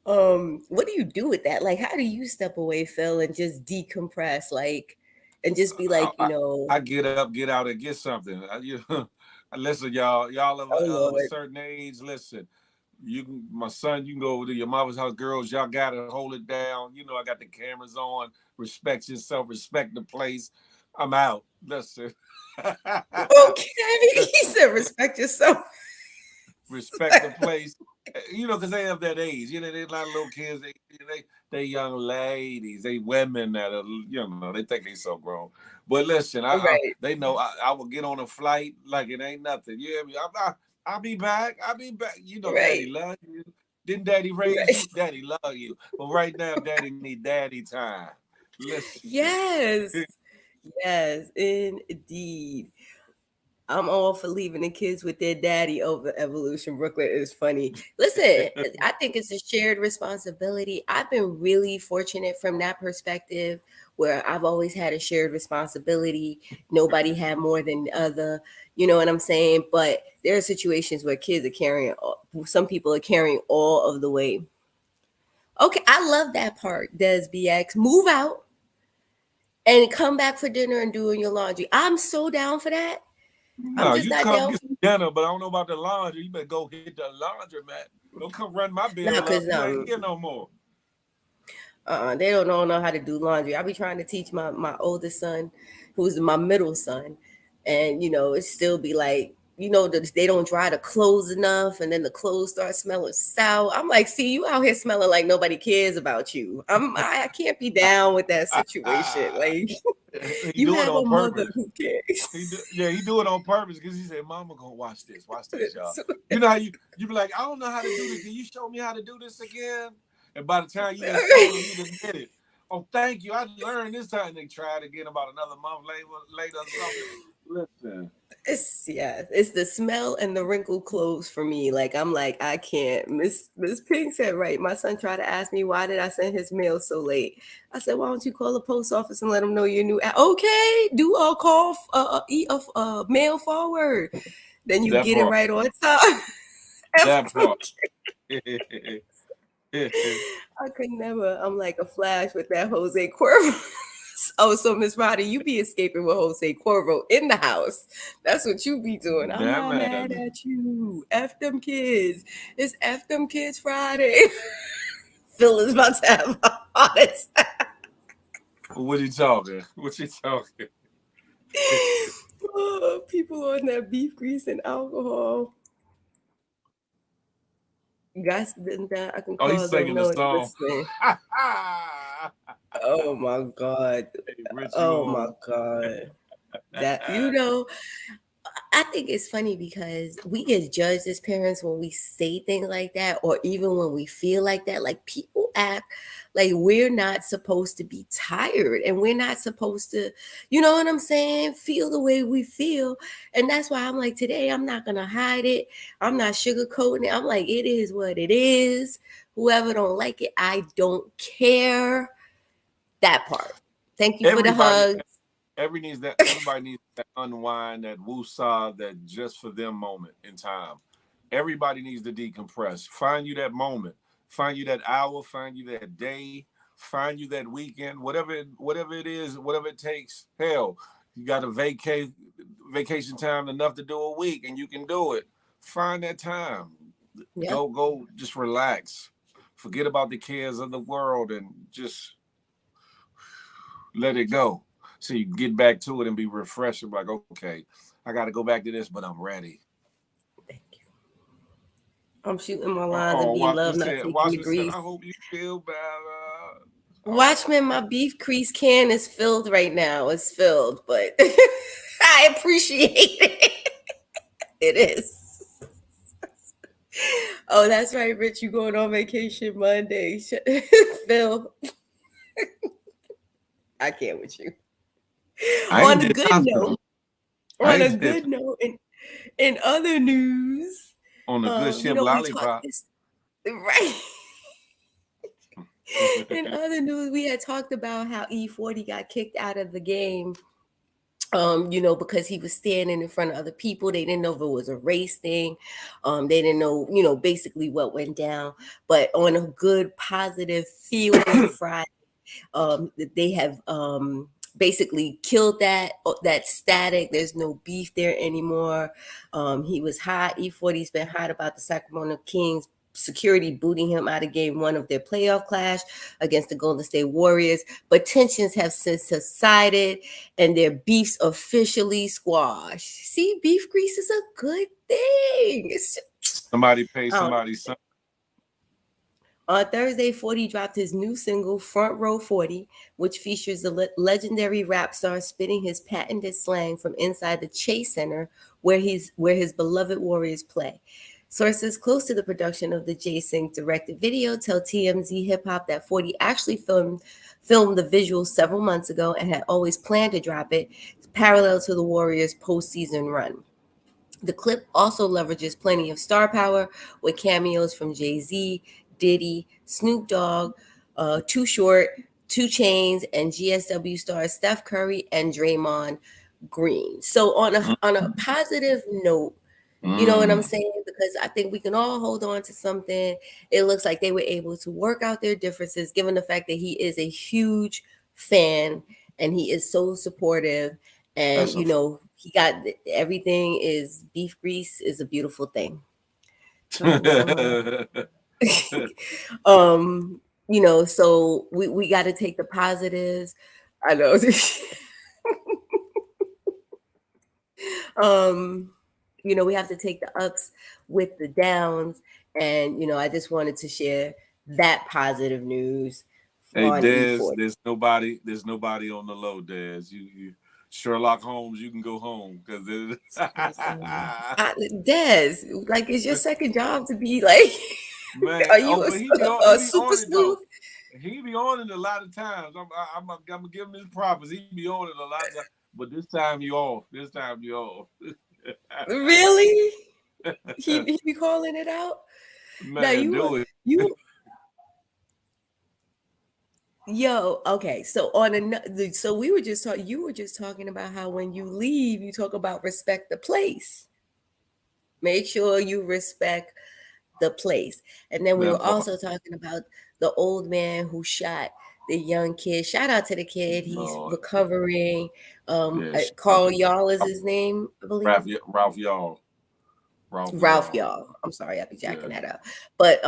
What do you do with that? Like, how do you step away, Phil, and just decompress, like, and just be I, like, I, I get up, get out, and get something. Listen, y'all oh of a Lord, certain age. Listen, you can, my son, you can go over to your mother's house. Girls, y'all gotta hold it down. You know, I got the cameras on. Respect yourself. Respect the place. I'm out. Listen. okay. He said, respect yourself. Respect the place. You know, because they have that age. You know, they're not little kids. They young ladies. They women that are, they think they so grown. But listen, Right, they know I will get on a flight like it ain't nothing. You hear me? I'll be back. I'll be back. You know, Daddy right, love you. Didn't Daddy raise right. you? Daddy love you. But right now, Daddy need Daddy time. Listen. Yes, yes, indeed. I'm all for leaving the kids with their daddy over evolution. Brooklyn is funny. Listen, I think it's a shared responsibility. I've been really fortunate from that perspective where I've always had a shared responsibility. Nobody had more than the other. You know what I'm saying? But there are situations where kids are carrying, some people are carrying all of the weight. Okay, I love that part, Des BX. Move out and come back for dinner and doing your laundry. I'm so down for that. I'm No, just you not come down get for dinner, but I don't know about the laundry. You better go hit the laundromat. Don't come run my now bill up. because You ain't here no more. they don't know how to do laundry. I be trying to teach my oldest son, who's my middle son, and it still be like they don't dry the clothes enough, and then the clothes start smelling sour. I'm like, see, you out here smelling like nobody cares about you. I can't be down with that situation. Like, He you do it have on a mother purpose. who cares. Yeah, he do it on purpose because he said, "Mama gonna watch this. Watch this, y'all." You know how you be like, "I don't know how to do this. Can you show me how to do this again?" And by the time you done showed them, you done did it. Oh, thank you. I learned this time. They tried again about another month later or something. Listen, It's the smell and the wrinkled clothes for me. Like, I'm like, I can't. Miss Pink said right. My son tried to ask me why did I send his mail so late. I said, why don't you call the post office and let them know your new okay, do a call mail forward. Then you that get it part. right on time. That part. I could never. I'm like a flash with that Jose Cuervo. Oh, so Miss Roddy, you be escaping with Jose Cuervo in the house. That's what you be doing. I'm That not mad man. at you. F them kids. It's F them kids Friday. Phil is about to have a heart attack. What you talking? What you talking? Oh, people on that beef grease and alcohol. Guys, then that I can Oh, he's call them. singing the No, song. listen. Oh my God. Hey, Rich, you Oh my on? God. That. I think it's funny because we get judged as parents when we say things like that, or even when we feel like that. Like people act like we're not supposed to be tired and we're not supposed to, you know what I'm saying, feel the way we feel. And that's why I'm like, today, I'm not going to hide it. I'm not sugarcoating it. I'm like, it is what it is. Whoever don't like it, I don't care. That part. Thank you for the Everybody, hug. everybody needs that unwind, that woosah, that just for them moment in time. Everybody needs to decompress. Find you that moment. Find you that hour. Find you that day. Find you that weekend. Whatever it is, whatever it takes. Hell, you got a vacation time enough to do a week, and you can do it. Find that time. Yep. Go. Just relax. Forget about the cares of the world and just let it go. So you can get back to it and be refreshed. And like, okay, I got to go back to this, but I'm ready. Thank you. I'm shooting my lines and Oh, be love, not taking the Watchman said, I grease. hope you feel better. Oh, Watchmen, my beef crease can is filled right now. It's filled, but I appreciate it. It is. Oh, that's right, Rich. You going on vacation Monday. Phil, I can't with you. I On ain't a did good nothing. note, I on a ain't did good note, in other news, on a good ship we talked lollipop. this right. In other news, we had talked about how E40 got kicked out of the game, because he was standing in front of other people. They didn't know if it was a race thing. They didn't know, basically what went down. But on a good, positive, feel good Friday, they have basically killed that static. There's no beef there anymore. He was hot. E40's been hot about the Sacramento Kings security booting him out of game one of their playoff clash against the Golden State Warriors. But tensions have since subsided and their beefs officially squashed. See, beef grease is a good thing. Somebody pay Um, somebody some. On Thursday, 40 dropped his new single, Front Row 40, which features the legendary rap star spitting his patented slang from inside the Chase Center, where his beloved Warriors play. Sources close to the production of the J Sync directed video tell TMZ Hip Hop that 40 actually filmed the visuals several months ago and had always planned to drop it parallel to the Warriors' postseason run. The clip also leverages plenty of star power with cameos from Jay-Z, Diddy, Snoop Dogg, Too Short, Two Chains, and GSW stars Steph Curry and Draymond Green. So on a positive note, you know what I'm Mm, saying? Because I think we can all hold on to something. It looks like they were able to work out their differences, given the fact that he is a huge fan and he is so supportive. And, that's a he got everything is beef grease is a beautiful thing. So, so we got to take the positives. I know. um we have to take the ups with the downs, and I just wanted to share that positive news Hey on Des, E40. there's nobody on the low, Des. You Sherlock Holmes, you can go home because Des, like, it's your second job to be like, man. are Oh, you but a he be super on it sleuth? though. He be on it a lot of times. I'm gonna give him his props. He be on it a lot of times. But this time you off. This time you off. Really? He be calling it out. Now Man, do it. you yo, okay. So so we were just talking. You were just talking about how when you leave, you talk about respect the place. Make sure you respect the place. And then we That were part. also talking about the old man who shot the young kid. Shout out to the kid. He's Lord. recovering. Yeah, Carl Y'all is his name, I believe. Ralph Y'all. Ralph Ralph Y'all. Y'all. I'm sorry, I be Yeah. jacking that up. But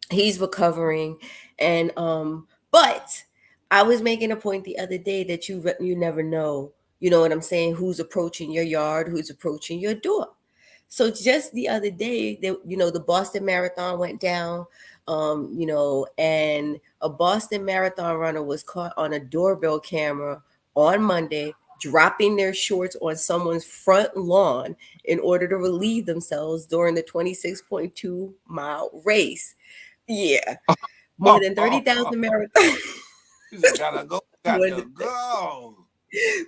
he's recovering, and but I was making a point the other day that you never know, you know what I'm saying, who's approaching your yard, who's approaching your door. So just the other day, the Boston Marathon went down, and a Boston Marathon runner was caught on a doorbell camera on Monday dropping their shorts on someone's front lawn in order to relieve themselves during the 26.2-mile race. Yeah, more than 30,000 marathons. He said, gotta go, got more to than go.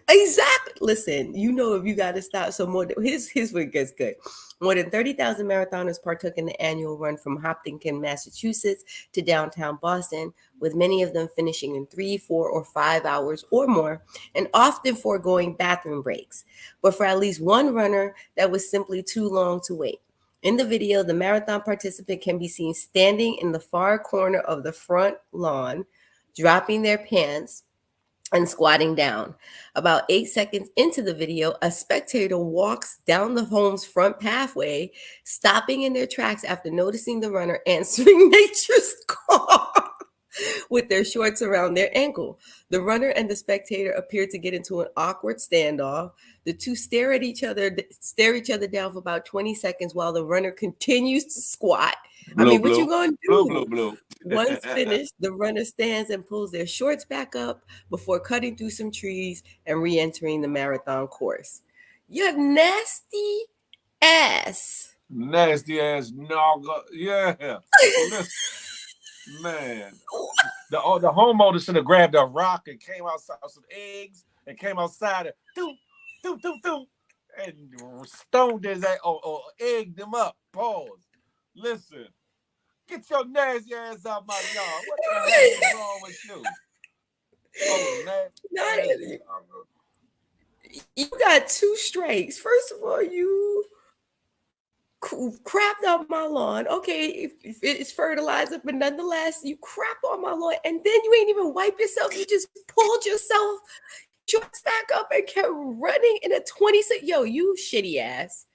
Exactly. Listen, you know if you got to stop. So more. His what gets good. More than 30,000 marathoners partook in the annual run from Hopkinton, Massachusetts, to downtown Boston, with many of them finishing in 3, 4, or 5 hours or more, and often foregoing bathroom breaks. But for at least one runner, that was simply too long to wait. In the video, the marathon participant can be seen standing in the far corner of the front lawn, dropping their pants and squatting down. About 8 seconds into the video, a spectator walks down the home's front pathway, stopping in their tracks after noticing the runner answering nature's call with their shorts around their ankle. The runner and the spectator appear to get into an awkward standoff. The two stare each other down for about 20 seconds while the runner continues to squat. I Blue, mean, what you blue, gonna blue, do? blue, blue. Once finished, the runner stands and pulls their shorts back up before cutting through some trees and re-entering the marathon course. You nasty ass. Nasty ass naga. Yeah. Listen, man. The homeowner should have grabbed a rock and came outside with some eggs and came outside and do, and stoned his ass or egged him up. Pause. Listen. Get your nasty ass out my yard. What the heck is wrong with you? Oh, nasty. You got 2 strikes. First of all, you crapped on my lawn. Okay, if it's fertilizer, but nonetheless, you crap on my lawn, and then you ain't even wipe yourself. You just pulled yourself shorts back up and kept running in a 26. Yo, you shitty ass.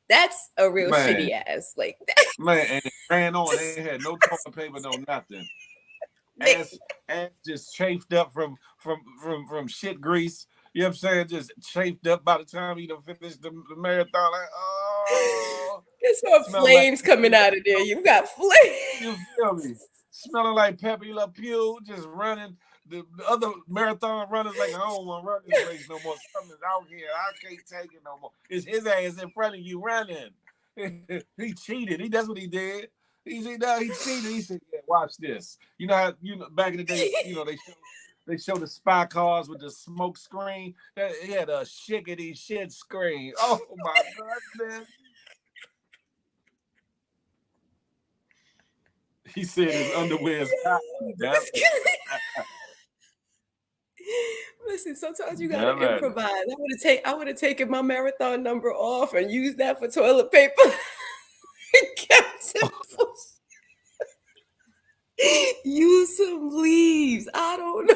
That's a real shitty ass. Like that. Man, and it ran on. They had no toilet paper, no nothing. Ass just chafed up from shit grease. You know what I'm saying? Just chafed up by the time he done finished the marathon. Like, oh, there's some flames like, coming out of there. You got flames. You feel me? Smelling like Pepe Le Pew, just running. The other marathon runners like, I don't want to run this race no more. Something's out here. I can't take it no more. It's his ass in front of you running. He cheated. That's what he did. He cheated. He said, yeah, watch this. You know how, back in the day, they show the spy cars with the smoke screen. He had a shickety shit screen. Oh my goodness. He said his underwear is hot. Listen, sometimes you gotta improvise. I would have taken my marathon number off and used that for toilet paper. Use some leaves. I don't know.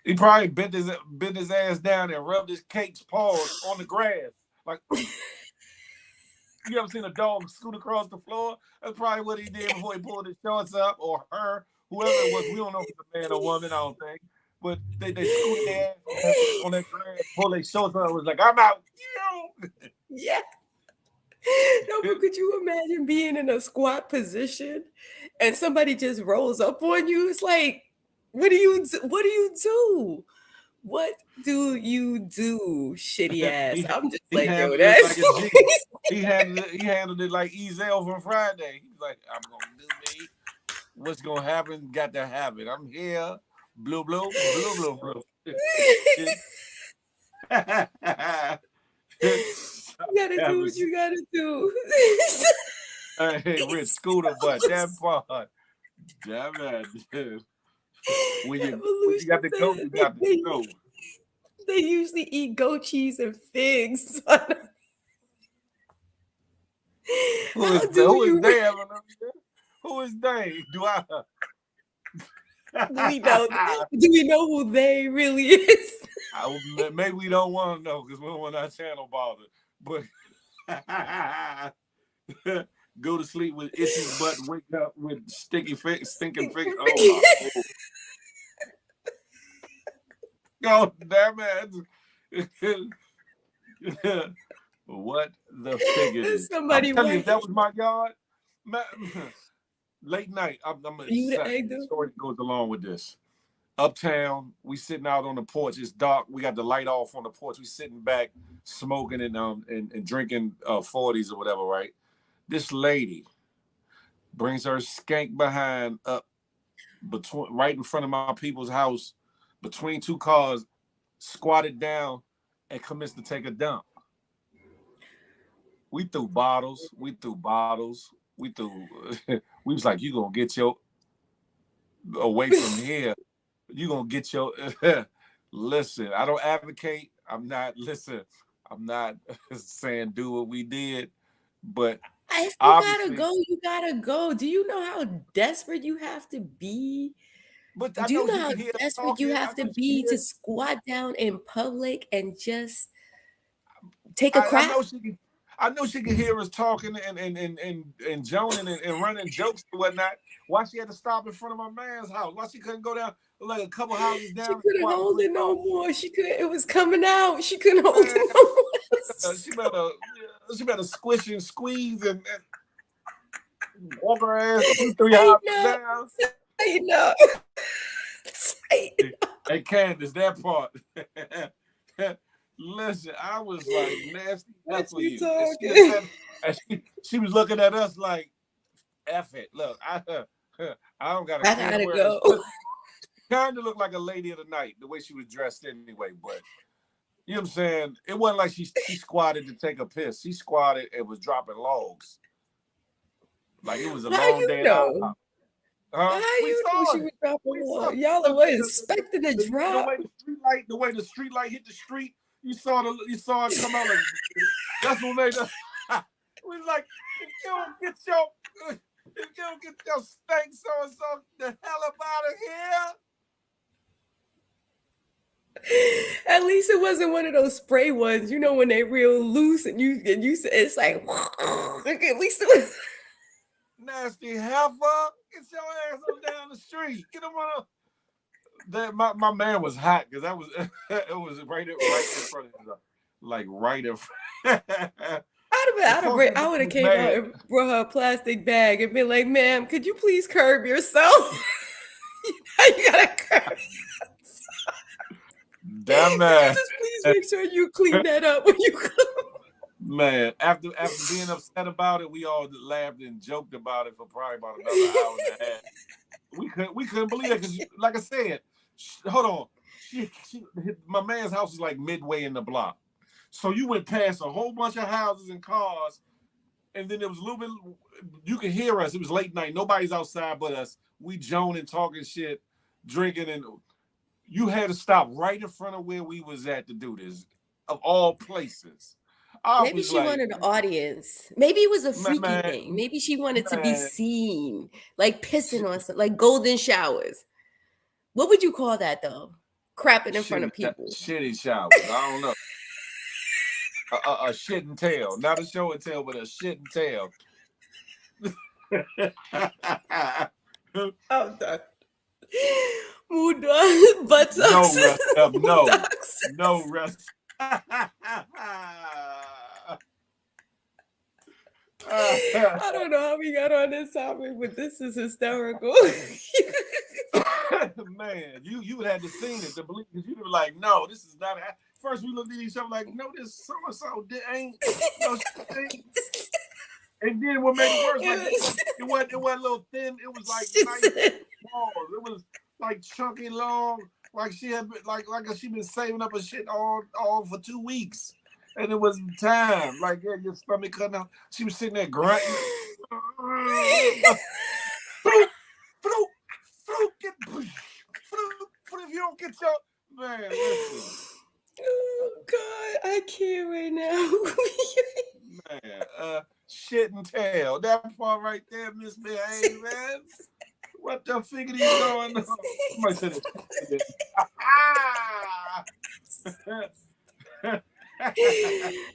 He probably bent his ass down and rubbed his cake's paws on the grass. Like, you ever seen a dog scoot across the floor? That's probably what he did before he pulled his shorts up, or her, whoever it was. We don't know if it's a man or woman, I don't think. But they scooted their ass on that grass, pulled their shorts up, and was like, I'm out. Yeah. No, but could you imagine being in a squat position and somebody just rolls up on you? It's like, what do you do? What do you do? What do you do, shitty ass? I'm just like, yo, that's like he handled it like Ezel from Friday. He's like, I'm gonna do me. What's gonna happen? Got to happen. I'm here. Blue, blue, blue, blue, blue. You gotta do what you gotta do. Hey, Rich Scooter, but that part, damn it. When you got to go, you got to go. They usually eat goat cheese and figs. Who is they? Who is they? Do I? Do we know who they really is? Maybe we don't want to know because we don't want our channel bothered. But go to sleep with itchy butt, wake up with stinking face. Oh my God. Oh damn it! What the figure is? Somebody I'm telling you, if that was my yard, late night. I'm gonna say the story that goes along with this. Uptown. We sitting out on the porch. It's dark. We got the light off on the porch. We sitting back, smoking and drinking 40s or whatever. Right. This lady brings her skank behind up between right in front of my people's house, between two cars, squatted down, and commenced to take a dump. We threw bottles. We threw bottles. We threw. We was like, "You gonna get your away from here? You gonna get your." Listen, I don't advocate. I'm not. Listen, I'm not saying do what we did, but If you gotta obviously. go, you gotta go. Do you know how desperate you have to be? But I Do you know know she how could hear us desperate you talking. I have to know she could be to hear. squat down in public and just take a I crap? know she could. I know she could hear us talking and joning and running jokes and whatnot. Why she had to stop in front of my man's house? Why she couldn't go down like a couple houses She down and couldn't squat hold between it no cars? more. She could. It was coming out. She couldn't hold Man, it no she more. better she better squish and squeeze and walk her ass two three houses Tighten up. down. Tighten up. Tighten. Hey Candace, that part. Listen, I was like nasty What F for you you. And she had talking? said, and she was looking at us like, F it. Look, I don't got a I care gotta where go. kind of looked like a lady of the night, the way she was dressed anyway. But you know what I'm saying? It wasn't like she squatted to take a piss. She squatted and was dropping logs. Like it was a How long you day at our know? house. Huh? How We you know saw she it. was dropping We saw low? it. Y'all are what, expecting a The drop? way the street light hit the street. You saw it come out like that's what made us. We was like, if you don't get your if you don't get your stank so and so the hell up out of here. At least it wasn't one of those spray ones, you know, when they real loose and you it's like at least it was. Nasty heifer, get your ass on down the street. Get him on. That my man was hot because that was it was right in front of him, like right in front. And plus that I dude would have was came out mad. and brought her a plastic bag and been like, "Ma'am, could you please curb yourself? You gotta curb. Damn Could you man. just please make sure you clean that up when you come?" Man, after being upset about it, we all laughed and joked about it for probably about another hour and a half. We couldn't believe that because, like I said, hold on, my man's house is like midway in the block, so you went past a whole bunch of houses and cars, and then there was a little bit. You could hear us. It was late night. Nobody's outside but us. We joning, talking shit, drinking, and you had to stop right in front of where we was at to do this, of all places. I Maybe was she like, wanted an audience. Maybe it was a freaky man, thing. Maybe she wanted to be man, seen, like pissing on some, like golden showers. What would you call that though? Crapping in front of people. shitty showers. I don't know. A shit and tail, not a show and tell, but a shit and tail. I'm done. Mood No buttocks. rest up, no, Buttocks. no rest. I don't know how we got on this topic, but this is hysterical. Man, you would have to seen it to believe because you'd be like, no, this is not. First, we looked at each other like, no, this so and so ain't no shit. And then what made it worse, like it wasn't a little thin. It was like nice balls. It was like chunky long. Like she had been like she been saving up her shit all for 2 weeks. And it was time. Like yeah, your stomach cutting out. She was sitting there grunting. Fruit, fruit, fruit, get fruit. If you don't get your man, listen. Oh God, I can't right now. Man, shit and tail. That part right there, misbehave, man. What the figgity's going on? Somebody said it.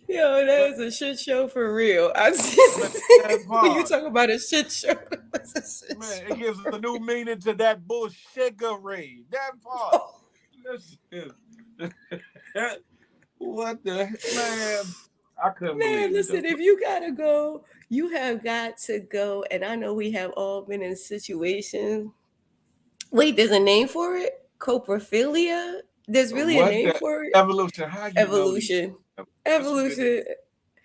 Yo, that is a shit show for real. Man, that When you part. talk about a shit show, it's a shit Man, show. it gives a new meaning to that bullshittery. That part. Listen. What the man? I couldn't Man, believe it. listen, if you gotta go, you have got to go. And I know we have all been in situations. Wait, there's a name for it? coprophilia. There's really a What name the for it. evolution? How you know these? Evolution. What you been in? Evolution.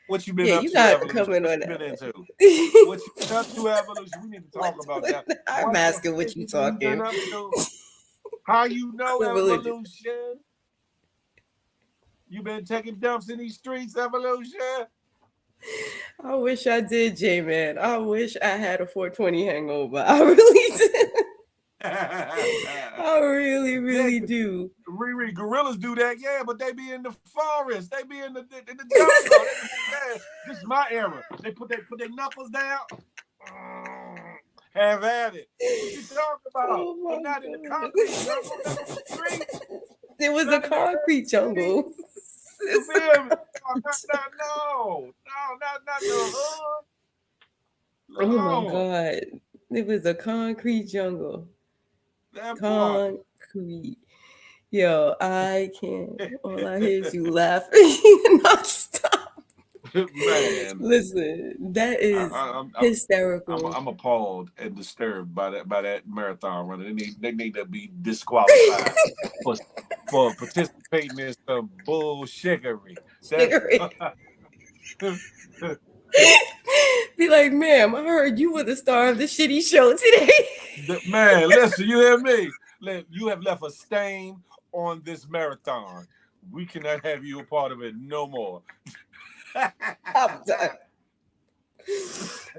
What you been Yeah, up you to, got to evolution? comment What on you been that into? one. What you been up to, evolution? We need to talk about what, that. I'm What the asking what you flippity you been talking. up to? How you know, Religion. evolution? You been taking dumps in these streets, evolution? I wish I did, J Man. I wish I had a 420 hangover. I really did. I really, Yeah, really do. Riri, gorillas do that, yeah, but they be in the forest, they be in the jungle. They be like, yeah, this is my era. They put their knuckles down. Have at it. What you talking about? Oh I'm my not in the god. concrete jungle, not in the streets, It was a not in the concrete city. jungle. You It's a feel me? Oh, concrete not the hood. Oh my Lord, god. It was a concrete jungle. that part. Concrete. Yo, I can't. All I hear is you laughing. Not stop. Man, Listen, that I, is I, I'm, I'm hysterical. I'm appalled and disturbed by that marathon runner. They need to be disqualified for for participating in some bullshickery. That Chicory. Be like, ma'am, I heard you were the star of the shitty show today. man, listen, you hear me? You have left a stain on this marathon. We cannot have you a part of it no more. I'm done.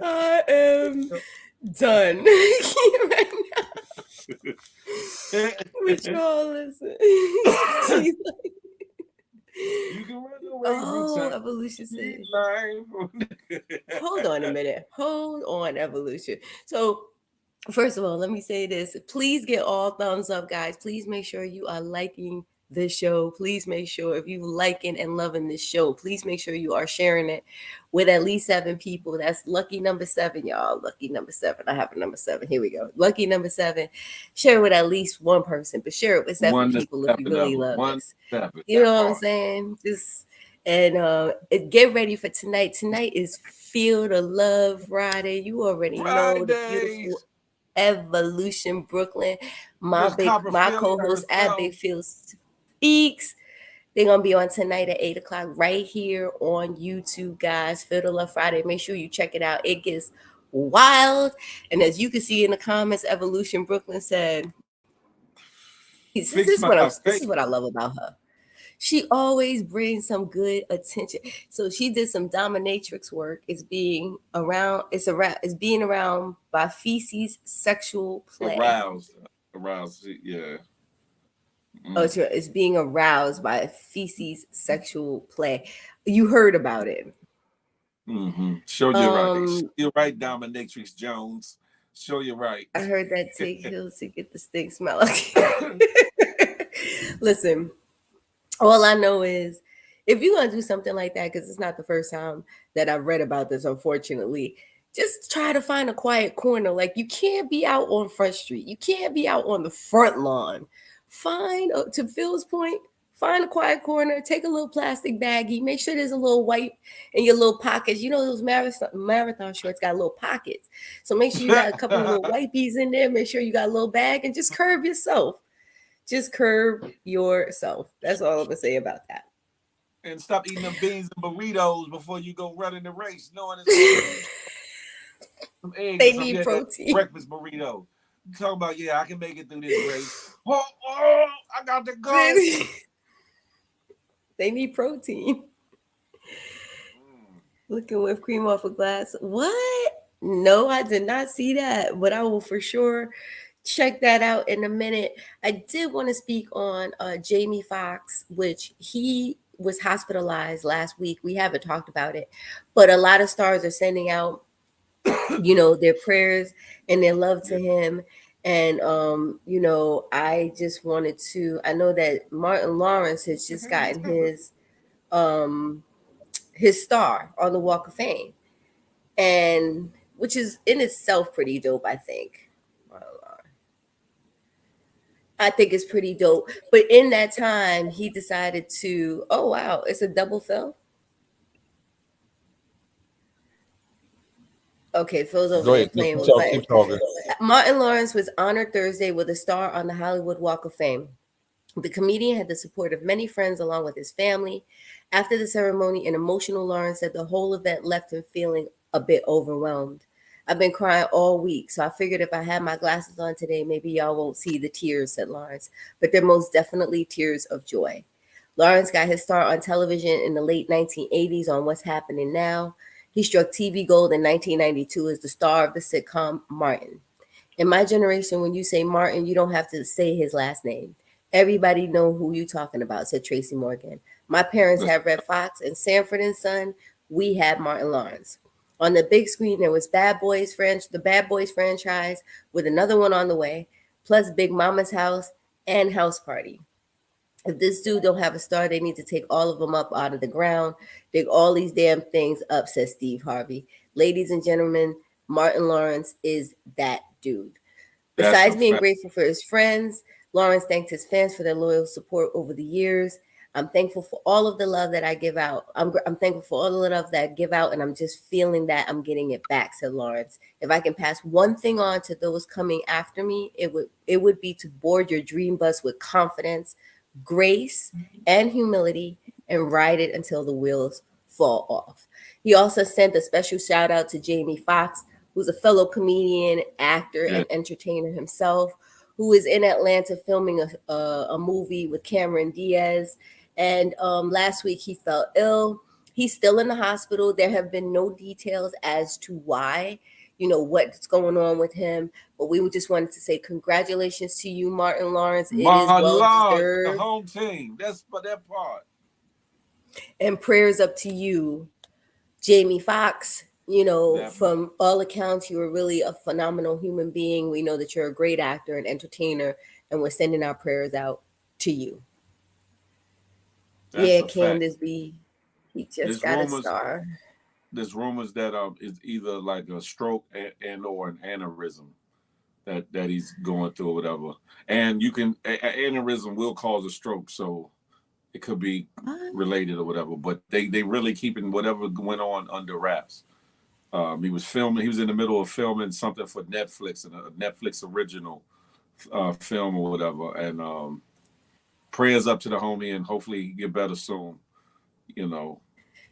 I am done. Right now. But y'all listen. She's like, You can run away from oh, time. Evolution said. Life. Hold on a minute. Hold on, Evolution. So first of all, let me say this. Please get all thumbs up, guys. Please make sure you are liking this show. Please make sure if you liking and loving this show, please make sure you are sharing it with at least 7 people. That's lucky number 7, y'all. Lucky number 7. I have a number 7. Here we go. Lucky number 7. Share it with at least one person, but share it with 7 One to people if you seven of really them. love One this. to seven. You That know what I'm part. saying? Just and get ready for tonight. Tonight is Feel the Love Friday. You already know the beautiful Fridays. Evolution Brooklyn. Miss My Copperfield co-host Abby herself. Pheel speaks. They're gonna be on tonight at 8 o'clock right here on YouTube, guys. Feel the Love Friday. Make sure you check it out. It gets wild. And as you can see in the comments, Evolution Brooklyn said, Fix my this face. is what I love about her. She always brings some good attention. So she did some dominatrix work. It's being around by feces sexual play. Aroused. Aroused. Yeah. Oh, Mm. it's being aroused by feces sexual play. You heard about it. Show you right. Show Um, you right, Dominatrix Jones. Show you right. I heard that take hills to get the stink smell. Listen, all I know is if you're gonna do something like that, because it's not the first time that I've read about this, unfortunately, just try to find a quiet corner. Like you can't be out on Front Street, you can't be out on the front lawn. To Phil's point, find a quiet corner, take a little plastic baggie, make sure there's a little wipe in your little pockets. You know those marathon shorts got little pockets, so make sure you got a couple of little wipies in there. Make sure you got a little bag, and just curb yourself. Just curb yourself. That's all I'm gonna say about that. And stop eating them beans and burritos before you go running the race, knowing it's gonna give you some eggs or They something. need Yeah, that protein. breakfast burrito. You talking about, yeah, I can make it through this race. Oh, I got to go. They need protein. Looking with cream off a glass. What? No, I did not see that, but I will for sure check that out in a minute. I did want to speak on Jamie Foxx, which he was hospitalized last week. We haven't talked about it, but a lot of stars are sending out, their prayers and their love Yeah. to him. And I just wanted to. I know that Martin Lawrence has just gotten um his star on the Walk of Fame, and which is in itself pretty dope. I think it's pretty dope. But in that time, he decided to. Oh wow, it's a double fill. Okay, Phil's over Go there ahead. playing with Y'all buttons. keep talking. Martin Lawrence was honored Thursday with a star on the Hollywood Walk of Fame. The comedian had the support of many friends along with his family. After the ceremony, an emotional Lawrence said the whole event left him feeling a bit overwhelmed. I've been crying all week, so I figured if I had my glasses on today, maybe y'all won't see the tears, said Lawrence. But they're most definitely tears of joy. Lawrence got his start on television in the late 1980s on What's Happening Now. He struck TV gold in 1992 as the star of the sitcom Martin. In my generation, when you say Martin, you don't have to say his last name. Everybody know who you talking about, said Tracy Morgan. My parents That's had Red Fox and Sanford and Son. We had Martin Lawrence. On the big screen, there was the Bad Boys franchise with another one on the way, plus Big Mama's House and House Party. If this dude don't have a star, they need to take all of them up out of the ground, dig all these damn things up, says Steve Harvey. Ladies and gentlemen, Martin Lawrence is that dude. a Besides being fact. grateful for his friends, Lawrence thanked his fans for their loyal support over the years. I'm thankful for all of the love that I give out. I'm thankful for all the love that I give out, and I'm just feeling that I'm getting it back, said Lawrence. If I can pass one thing on to those coming after me, it would be to board your dream bus with confidence, grace, and humility, and ride it until the wheels fall off. He also sent a special shout out to Jamie Foxx, who's a fellow comedian, actor, Yeah, and entertainer himself, who is in Atlanta filming a movie with Cameron Diaz. And last week he fell ill. He's still in the hospital. There have been no details as to why, what's going on with him. But we just wanted to say congratulations to you, Martin Lawrence. It is my well Lord, the deserved. home team. That's for that part. And prayers up to you, Jamie Foxx. That part. From all accounts, you are really a phenomenal human being. We know that you're a great actor and entertainer, and we're sending our prayers out to you. That's Yeah, a fact. Candace B. He just There's got a rumors. star. There's rumors that is either like a stroke and or an aneurysm that he's going through or whatever. And you can aneurysm will cause a stroke, so it could be related or whatever. But they really keeping whatever went on under wraps. He was filming. He was in the middle of filming something for Netflix and a Netflix original film or whatever. And prayers up to the homie, and hopefully he get better soon. You know,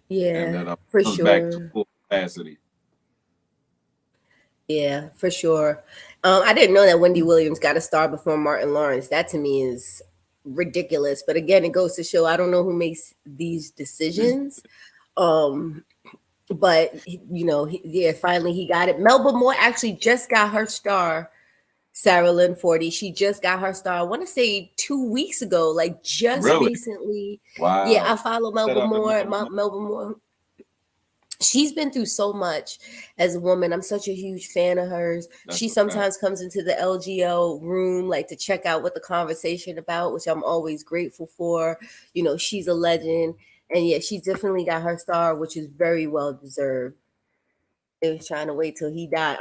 and Yeah, then for comes back to sure. full capacity. Yeah, for sure. I didn't know that Wendy Williams got a star before Martin Lawrence. That to me is ridiculous. But again, it goes to show I don't know who makes these This decisions. Um, but yeah, finally he got it. Melba Moore actually just got her star. Sarah Lynn 40. She just got her star. I want to say 2 weeks ago, like just really recently. Yeah, I wow. follow Set Melba up and Moore. Melba Moore. Melba Moore. She's been through so much as a woman. I'm such a huge fan of hers. That's She a fact. sometimes comes into the LGO room like to check out what the conversation about, which I'm always grateful for. She's a legend. And yeah, she definitely got her star, which is very well deserved. They was trying to wait till he died.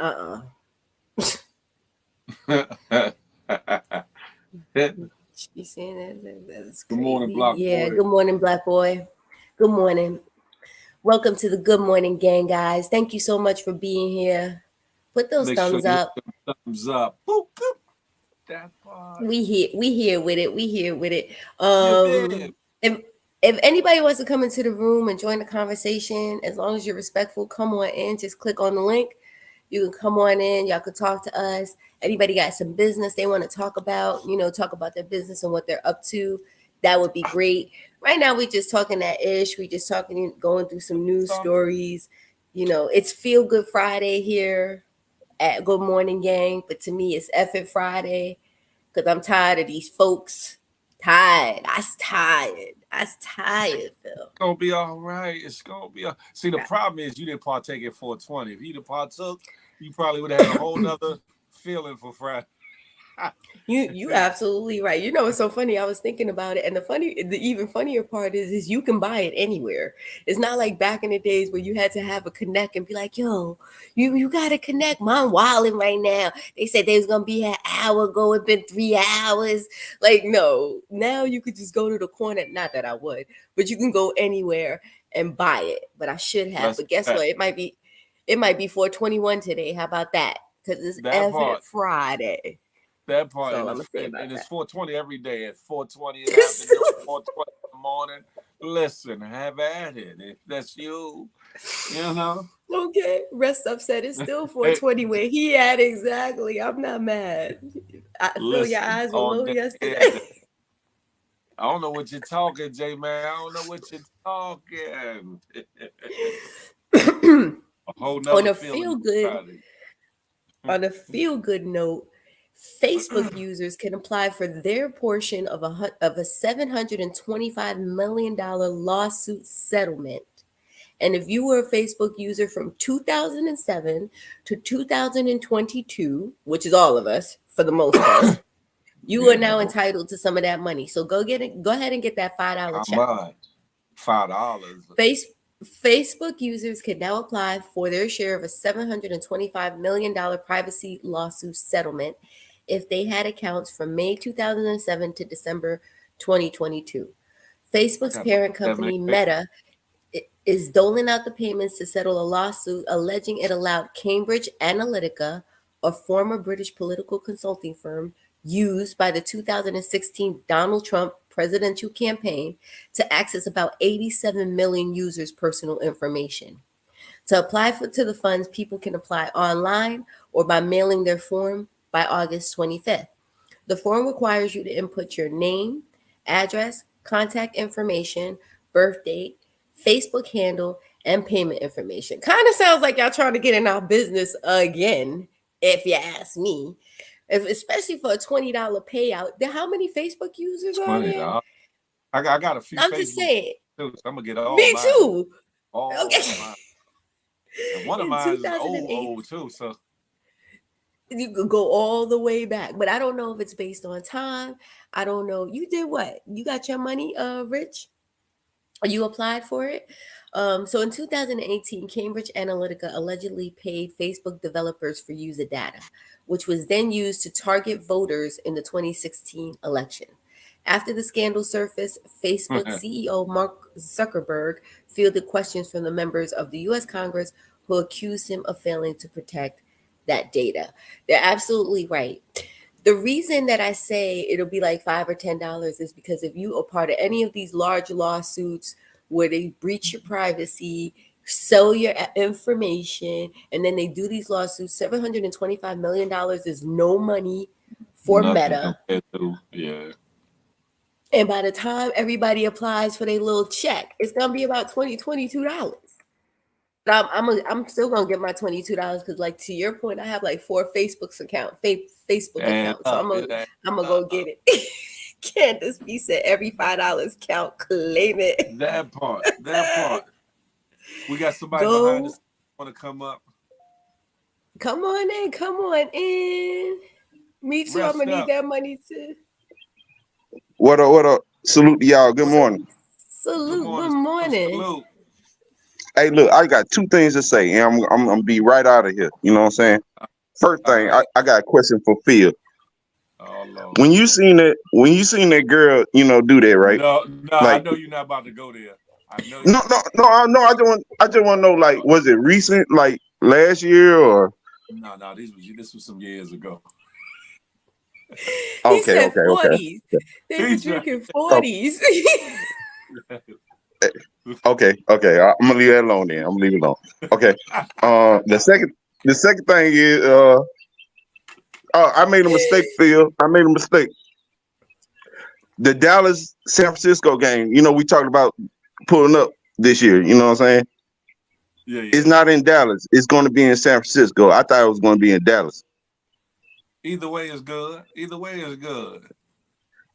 Good She's saying that's morning, crazy. Block Yeah. Boy. Good morning, Black Boy. Good morning. Welcome to the Good Morning Gang, guys. Thank you so much for being here. Put those Make sure thumbs you hit up. them thumbs up. Boop, boop. That part. We here with it. We here with it. You did. If anybody wants to come into the room and join the conversation, as long as you're respectful, come on in. Just click on the link. You can come on in. Y'all could talk to us. Anybody got some business they want to talk about, talk about their business and what they're up to. That would be great. Right now, we just talking that ish. We just talking, going through some news Something. stories. It's Feel Good Friday here at Good Morning Gang, but to me, it's Effort Friday because I'm tired of these folks. Tired. I was tired, Phil. It's gonna be all right. It's gonna be all... See, the problem is you didn't partake in 420. If you'd have partook, you probably would have had a whole nother feeling for Friday. You absolutely right. It's so funny. I was thinking about it, and the even funnier part is you can buy it anywhere. It's not like back in the days where you had to have a connect and be like, "Yo, you got to connect." Mom wilding right now. They said they was gonna be an hour ago. It been 3 hours. Like no, now you could just go to the corner. Not that I would, but you can go anywhere and buy it. But I should have. That's But guess that. what? It might be. It might be 421 today. How about that? Because it's That Effort part. Friday. That That's part, all and I'm gonna say about it's that. 4:20 every day. At 4:20 in the afternoon, 4:20 in the morning. Listen, have at it. If that's you, you know. Okay, rest upset. It's still Hey, 420 where he at exactly. I'm not mad. I feel your listen, eyes were all low day, yesterday. every day. I don't know what you're talking, J man. I don't know what you're talking. A whole on nother a feeling feel good about on a it. feel good note, Facebook users can apply for their portion of a $725 million lawsuit settlement. And if you were a Facebook user from 2007 to 2022, which is all of us for the most part, you are now Yeah. entitled to some of that money. So go ahead and get that $5 How check. much? $5. Face, Facebook users can now apply for their share of a $725 million privacy lawsuit settlement if they had accounts from May 2007 to December 2022. I Facebook's got about parent that many company, papers. Meta, is doling out the payments to settle a lawsuit alleging it allowed Cambridge Analytica, a former British political consulting firm used by the 2016 Donald Trump presidential campaign, to access about 87 million users' personal information. To apply to the funds, people can apply online or by mailing their form by August 25th. The form requires you to input your name, address, contact information, birth date, Facebook handle, and payment information. Kind of sounds like y'all trying to get in our business again, if you ask me. Especially for a $20 payout. Then how many Facebook users are there? $20. I got a few I'm just Facebook saying. too, so I'm gonna get all Me mine. too. All Okay. mine. And one of In mine is 2008, old too. So you could go all the way back, but I don't know if it's based on time. I don't know. You did what? You got your money, Rich? You applied for it. So in 2018, Cambridge Analytica allegedly paid Facebook developers for user data, which was then used to target voters in the 2016 election. After the scandal surfaced, Facebook CEO Mark Zuckerberg fielded questions from the members of the US Congress who accused him of failing to protect that data. They're absolutely right. The reason that I say it'll be like $5 or $10 is because if you are part of any of these large lawsuits where they breach your privacy, sell your information, and then they do these lawsuits, $725 million is no money for nothing Meta. compared to yeah. And by the time everybody applies for their little check, it's gonna be about $22. But I'm still gonna get my $22 because, like, to your point, I have like 4 Facebook accounts, so It adds I'm gonna go up. get it. Candace B said every $5 count, claim it. That part. That part. We got somebody behind Go, us want to come up. come on in. Me too. I'm Rest gonna need up. that money too. What up? What up? Salute to y'all. Good morning. Good Salute. Good morning. Salute. morning. Salute. Hey, look, I got two things to say, and I'm gonna be right out of here. You know what I'm saying? First All thing, right. I got a question for Phil. Oh Lord. When you seen that girl, do that, right? No, no, I Like, know you're not about to go there. I know you. no, no, no, no. I just want to know, like, was it recent, like last year, or No, this was some years ago. He okay, said okay, okay, 40s. They be He's right. drinking oh, 40s. okay. I'm gonna leave that alone then. I'm gonna leave it alone. Okay. The second thing is, I made a mistake, Phil. I made a mistake. The Dallas San Francisco game, we talked about pulling up this year, you know what I'm saying? Yeah, It's yeah. not in Dallas. It's going to be in San Francisco. I thought it was going to be in Dallas. Either way is good. Either way is good.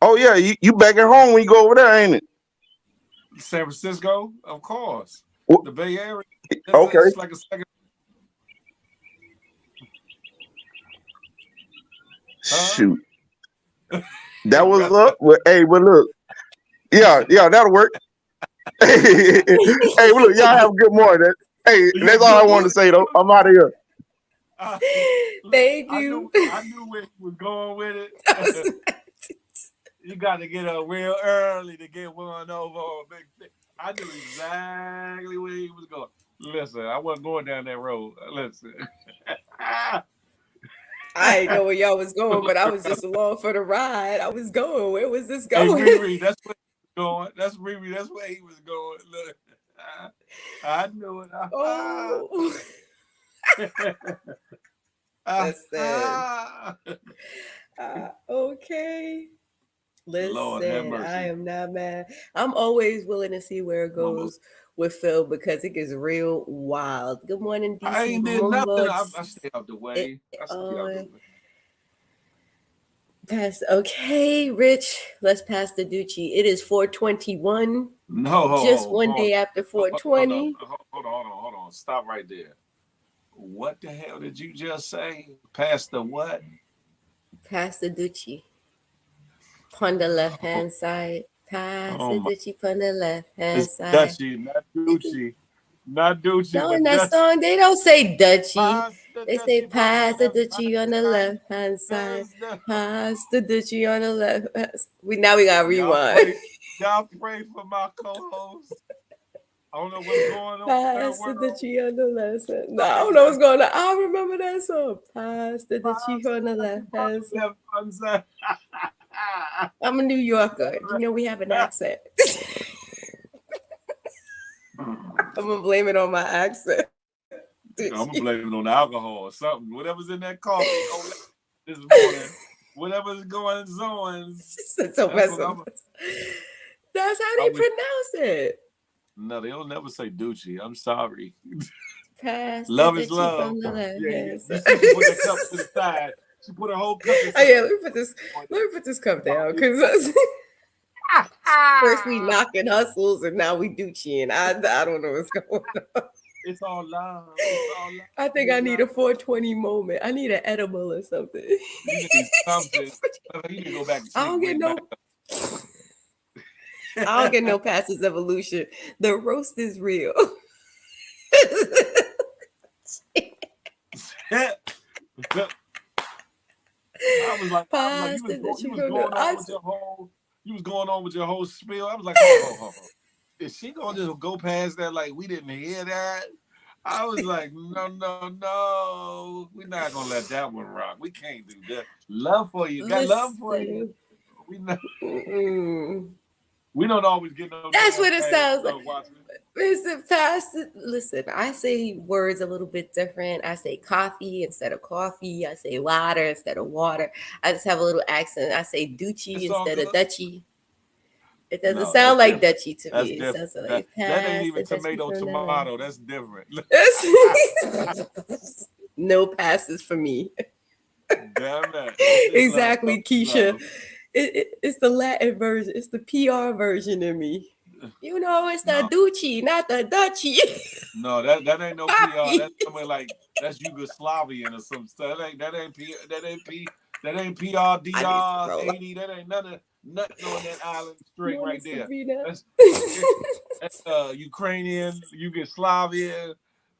Oh, yeah. You back at home when you go over there, ain't it? San Francisco, of course. Wh- The Bay Area. Okay. It's like a second. Huh? Shoot. That was Rest up. up. Well, hey, but look. Yeah, that'll work. Hey, well, look, y'all have a good morning. Hey, Yeah, that's all I good wanted to morning. say, though. I'm out of here. I, Thank I you. knew I knew where he was going with it. You got to get up real early to get one over on Big Thing. I knew exactly where he was going. Listen, I wasn't going down that road. Listen. I didn't know where y'all was going, but I was just along for the ride. I was going. Where was this Hey, going? Riri, that's where he was going. That's Riri. That's where he was going. Look, I knew it. Oh, listen. Okay. Lord have Listen, I mercy. am not mad. I'm always willing to see where it Mama. goes with Phil because it gets real wild. Good morning, I DC ain't did nothing. Mumbo. I stay out the way. I stay out the way. Pass. Okay, Rich. Let's pass the Ducci. It is 421. No, Just one hold day after hold on, 420. hold on. Stop right there. What the hell did you just say? Past the what? Pass the Ducci. On the left Oh, hand side. Pass oh the my! Ducci on the left hand It's side. Dutchy, not Gucci, not Gucci, No, in but that Dutchy. song, they don't say Dutchy. Pass the They say Dutchy on the pass the left Dutchy hand on the side. left hand side. Pass the. Pass the Dutchy on the left. We gotta Y'all rewind. pray, y'all pray for my co-host. I don't know what's going on in her Pass the world. Dutchy on the left side. No, I Pass don't know what's going on. I remember that song. Pass the Dutchy the on the Dutchy left on hand the side. left hand side. I'm a New Yorker. You know we have an accent. I'm gonna blame it on my accent. I'm gonna Dutchy. blame it on the alcohol or something. Whatever's in that coffee this morning, whatever's going on, So that's what messing. I'm. That's how I they wish. pronounce it. No, they'll never say Ducci. I'm sorry. Pass the Love is Dutchy love. from the left Yeah, hand you side. see, she put that cup to the side. She put her whole cup to the Oh side. yeah, let me put this cup down because first we knocking hustles and now we Ducci, and I don't know what's going on. It's all love. It's all love. I think I Big need a love. 420 moment. I need an edible or something. You need something. You need to go back to I sleep don't and get wake back no I don't get no passes evolution. The roast is real. up. I was like, Pasta that you you was from the going on with your whole spiel. I was like, ho. Is she gonna just go past that like we didn't hear that? I was like, no. We're not gonna let that one rock. We can't do that. Love for you. Got love for you. Listen. We not, Mm-mm. we don't always get no That's damn what it pass, sounds like. Watson. Listen, Pastor. Listen, I say words a little bit different. I say coffee instead of coffee. I say water instead of water. I just have a little accent. I say Dutchie It's all instead of good. Dutchie. It doesn't No, that's sound like different. Dutchie to That's me. It different. sounds like That ain't pass even the Dutchie tomato from the tomato. That's different. left. No passes for me. Damn that. This is love. Exactly, Keisha. Love. It's the Latin version. It's the PR version of me. You know, it's the No, Ducci, not the Dutchie. no, that ain't no PR. Poppy. That's somewhere like that's Yugoslavian or some stuff. That ain't PR I need to DR roll up. 80. That ain't nothing on that island string Morning, right there. Sabrina. That's Ukrainian, Yugoslavian,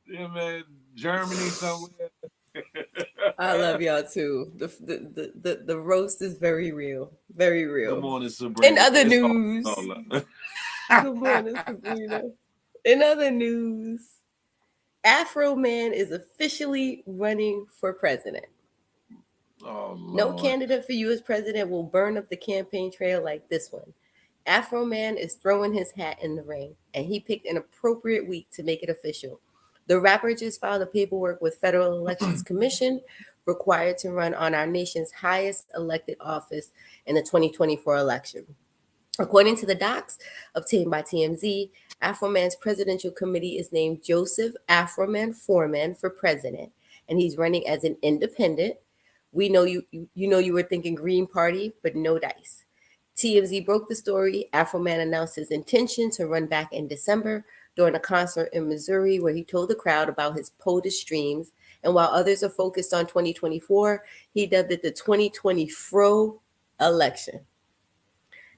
yeah, man, Germany somewhere. I love y'all too. The roast is very real. Very Good real. morning, In Sabrina. other It's news, all love. good morning, Sabrina. In other news, Afro Man is officially running for president. Oh No Lord. candidate for U.S. president will burn up the campaign trail like this one. Afro Man is throwing his hat in the ring, and he picked an appropriate week to make it official. The rapper just filed a paperwork with Federal Elections Commission required to run on our nation's highest elected office in the 2024 election. According to the docs obtained by TMZ, Afroman's presidential committee is named Joseph Afroman Foreman for president, and he's running as an independent. We know you were thinking Green Party, but no dice. TMZ broke the story. Afroman announced his intention to run back in December during a concert in Missouri where he told the crowd about his POTUS dreams. And while others are focused on 2024, he dubbed it the 2020 Fro election.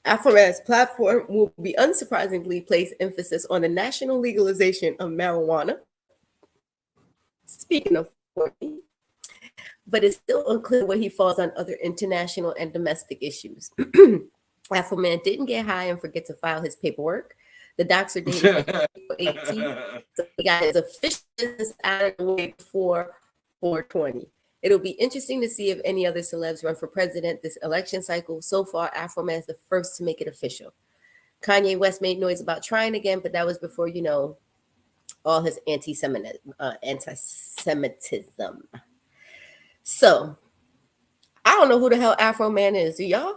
Afroman's platform will be unsurprisingly place emphasis on the national legalization of marijuana. Speaking of 40, but it's still unclear where he falls on other international and domestic issues. Afroman didn't get high and forget to file his paperwork. The docs are dated April 18th. So he got his official business out of the way before 420. It'll be interesting to see if any other celebs run for president this election cycle. So far, Afroman is the first to make it official. Kanye West made noise about trying again, but that was before, all his anti-Semitism. So, I don't know who the hell Afroman is. Do y'all?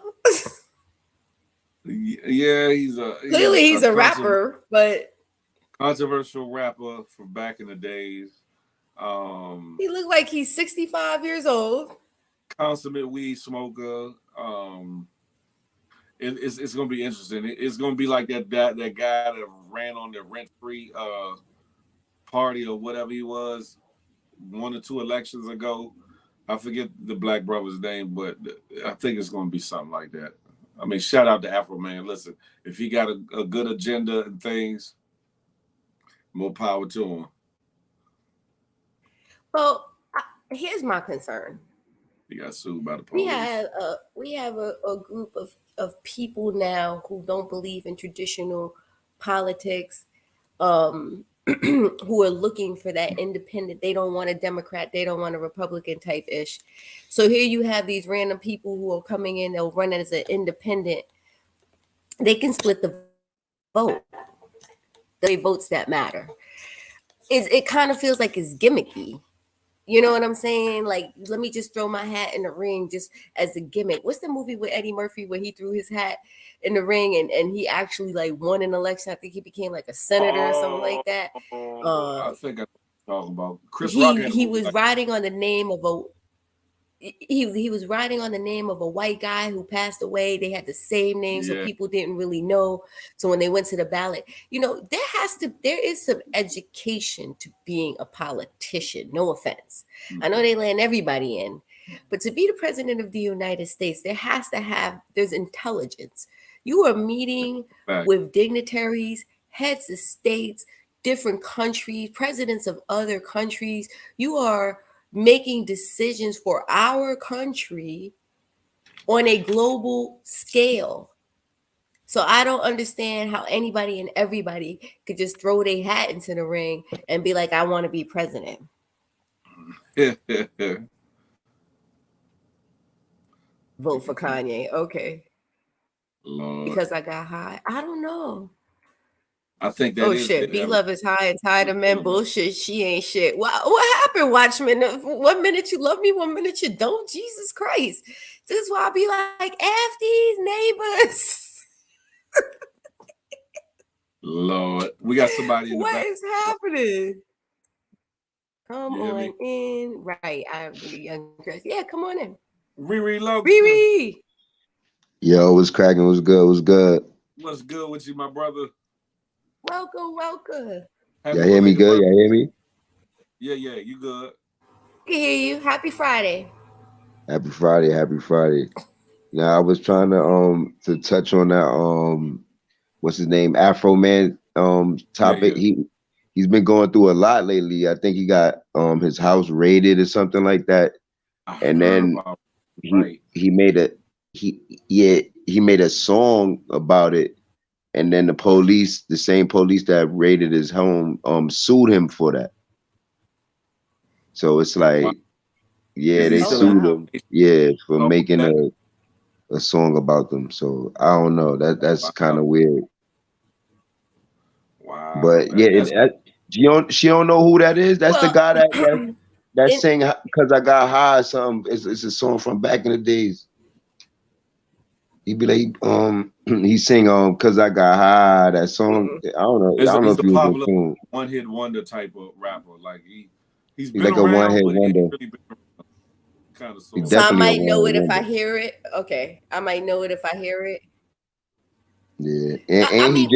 Yeah, Clearly he's a rapper, but controversial rapper from back in the days. He looked like he's 65 years old. Consummate weed smoker. It's gonna be interesting. It's gonna be like that guy that ran on the rent-free party or whatever he was 1 or 2 elections ago. I forget the black brother's name, but I think it's gonna be something like that. I mean, shout out to Afroman. Listen, if he got a good agenda and things, more power to him. Well, here's my concern. He got sued by the police. We have a group of people now who don't believe in traditional politics, who are looking for that independent. They don't want a Democrat. They don't want a Republican type ish. So here you have these random people who are coming in. They'll run as an independent. They can split the vote. The votes that matter. It kind of feels like it's gimmicky. You know what I'm saying? Like, let me just throw my hat in the ring just as a gimmick. What's the movie with Eddie Murphy where he threw his hat in the ring and he actually like won an election? I think he became like a senator or something like that. I think I'm talking about Chris Rock. He was riding on the name of a he was riding on the name of a white guy who passed away. They had the same name, so people didn't really know. So when they went to the ballot, there is some education to being a politician. No offense. I know they land everybody in, but to be the president of the United States, there's intelligence. You are meeting with dignitaries, heads of states, different countries, presidents of other countries. You are making decisions for our country on a global scale. So I don't understand how anybody and everybody could just throw their hat into the ring and be like, I want to be president. Vote for Kanye. Okay. Lord. Because I got high. I don't know. I think that shit. Be love is high and tired of men. Bullshit. She ain't shit. What happened, Watchmen? 1 minute you love me, 1 minute you don't. Jesus Christ. This is why I be like, F these neighbors. Lord, we got somebody in the back. What is happening? Come on in. Right. I have the young Chris. Yeah, come on in. Riri Logan. Riri. Yo, what's cracking? What's good? What's good? What's good with you, my brother? Welcome. Y'all hear me good? Y'all hear me? Yeah, you good. I hear you. Happy Friday. Happy Friday. Now I was trying to touch on that what's his name? Afroman topic. Yeah. He's been going through a lot lately. I think he got his house raided or something like that. And then he made a song about it. And then the same police that raided his home, sued him for that. So it's like, they sued him, for making a song about them. So I don't know. That's kind of weird. Wow. But she don't know who that is. That's the guy that sang "Cause I Got High." Something. It's a song from back in the days. He be like, he sing "Cause I Got High." That song, I don't know. I don't know if he was a tune. One-hit wonder type of rapper. Like he's been like around, a one-hit wonder. Really kind of song. So I might know it if I hear it. Okay, I might know it if I hear it. Yeah, I mean,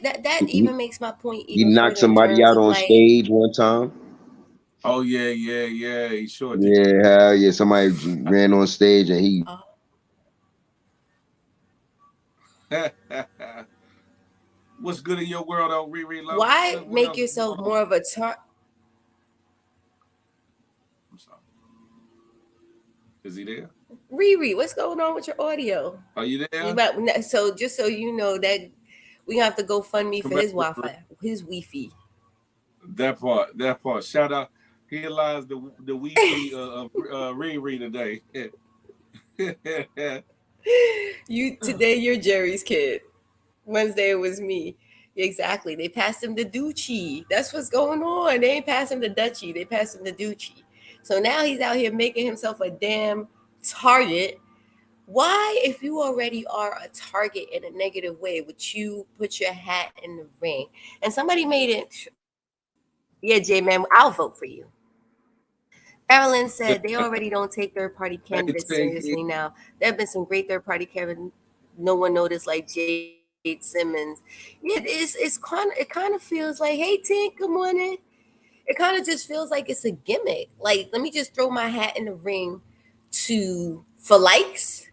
that even makes my point. He knocked somebody out on stage one time. Oh yeah. He sure did. Yeah, hell yeah. Somebody ran on stage and he. What's good in your world, on Riri? Why make yourself more of a I'm sorry. Is he there? Riri, what's going on with your audio? Are you there? So just so you know that We gonna have to go fund me for his Commercial. Wi-Fi, his Wi-Fi. That part. Shout out. Here lies the Wi-Fi of Riri today. Today you're Jerry's kid. Wednesday it was me. Exactly. They passed him the Doochie. That's what's going on. They ain't passed him the Dutchie. They passed him the Doochie. So now he's out here making himself a damn target. Why, if you already are a target in a negative way, would you put your hat in the ring? And somebody made it. Yeah, J-Man, I'll vote for you. Marilyn said they already don't take third-party candidates seriously now. There have been some great third-party candidates no one noticed, like Jade Simmons. It kind of feels like, hey Tink, good morning. It kind of just feels like it's a gimmick. Like, let me just throw my hat in the ring for likes.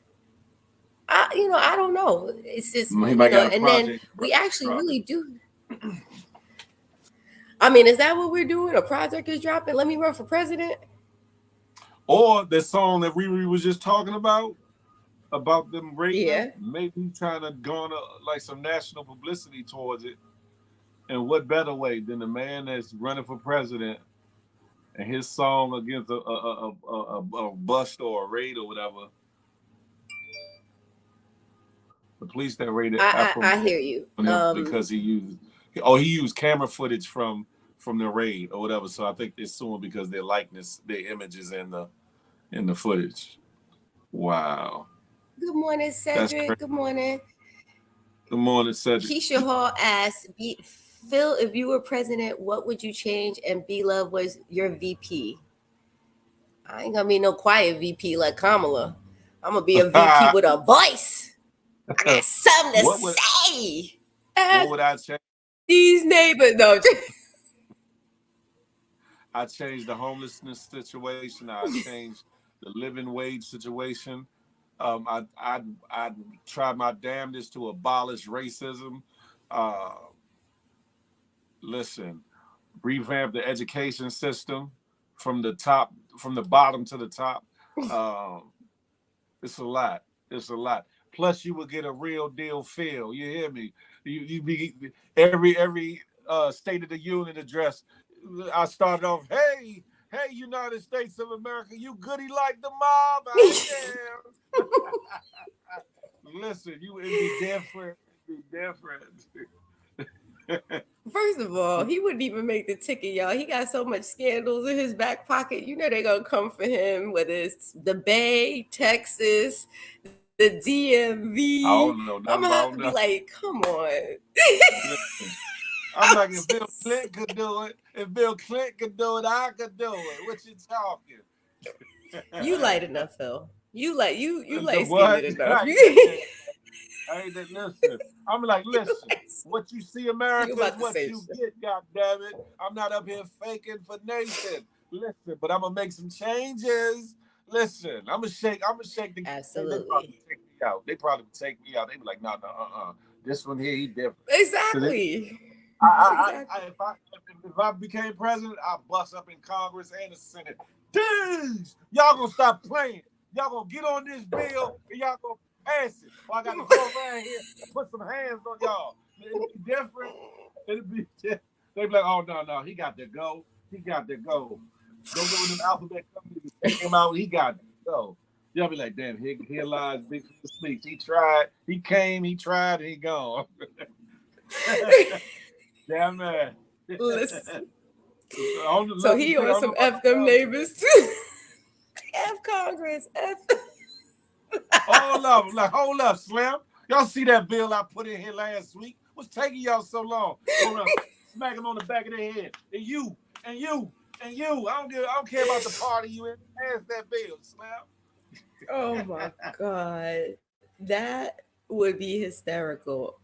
I don't know. It's just, and then we actually really do. I mean, is that what we're doing? A project is dropping. Let me run for president. Or the song that Riri was just talking about them raping them, maybe trying to garner like some national publicity towards it. And what better way than the man that's running for president and his song against a bust or a raid or whatever? The police that raided I hear you. Because he used camera footage from the raid or whatever. So I think they're suing because their images in the footage. Wow. Good morning, Cedric. Good morning. Good morning, Cedric. Keisha Hall asked, Phil, if you were president, what would you change? And B-Love was your VP. I ain't gonna be no quiet VP like Kamala. I'm gonna be a VP with a voice. I got something to say. What would I change? These neighbors, no. I changed the homelessness situation. I changed the living wage situation. I tried my damnedest to abolish racism. Listen, revamp the education system from the bottom to the top. It's a lot. Plus, you would get a real deal feel. You hear me? You be every State of the Union address. I started off, hey, United States of America, you goody like the mob. I am. Listen, it'd be different. First of all, he wouldn't even make the ticket, y'all. He got so much scandals in his back pocket. You know they're gonna come for him, whether it's the Bay, Texas, the DMV. I'm gonna have to be like, come on. I'm like, if Bill Clinton could do it, I could do it. What you talking? You light enough, Phil. You light skinned enough. Listen. I'm like, listen. What you see, America, is what you get. God damn it! I'm not up here faking for Nathan. Listen, but I'm gonna make some changes. Listen, I'm gonna shake the. Absolutely. They probably take me out. They be like, no, this one here, he different. Exactly. If I became president, I'd bust up in Congress and the Senate. Dude, y'all gonna stop playing. Y'all gonna get on this bill and y'all gonna pass it. Or I gotta go around here and put some hands on y'all. It'll be different. They be like, oh no, he got to go. Go get with them alphabet companies, take him out. He got to go. Y'all be like, damn, here lies Big Pheel Speaks. He tried, he came, he tried, and he gone. Damn man. Listen. So he on some F them neighbors too. F Congress, F. Hold up, Slim. Y'all see that bill I put in here last week? What's taking y'all so long? Smack him on the back of their head. And you. I don't care about the party you in. Pass that bill, Slim. Oh my God. That would be hysterical.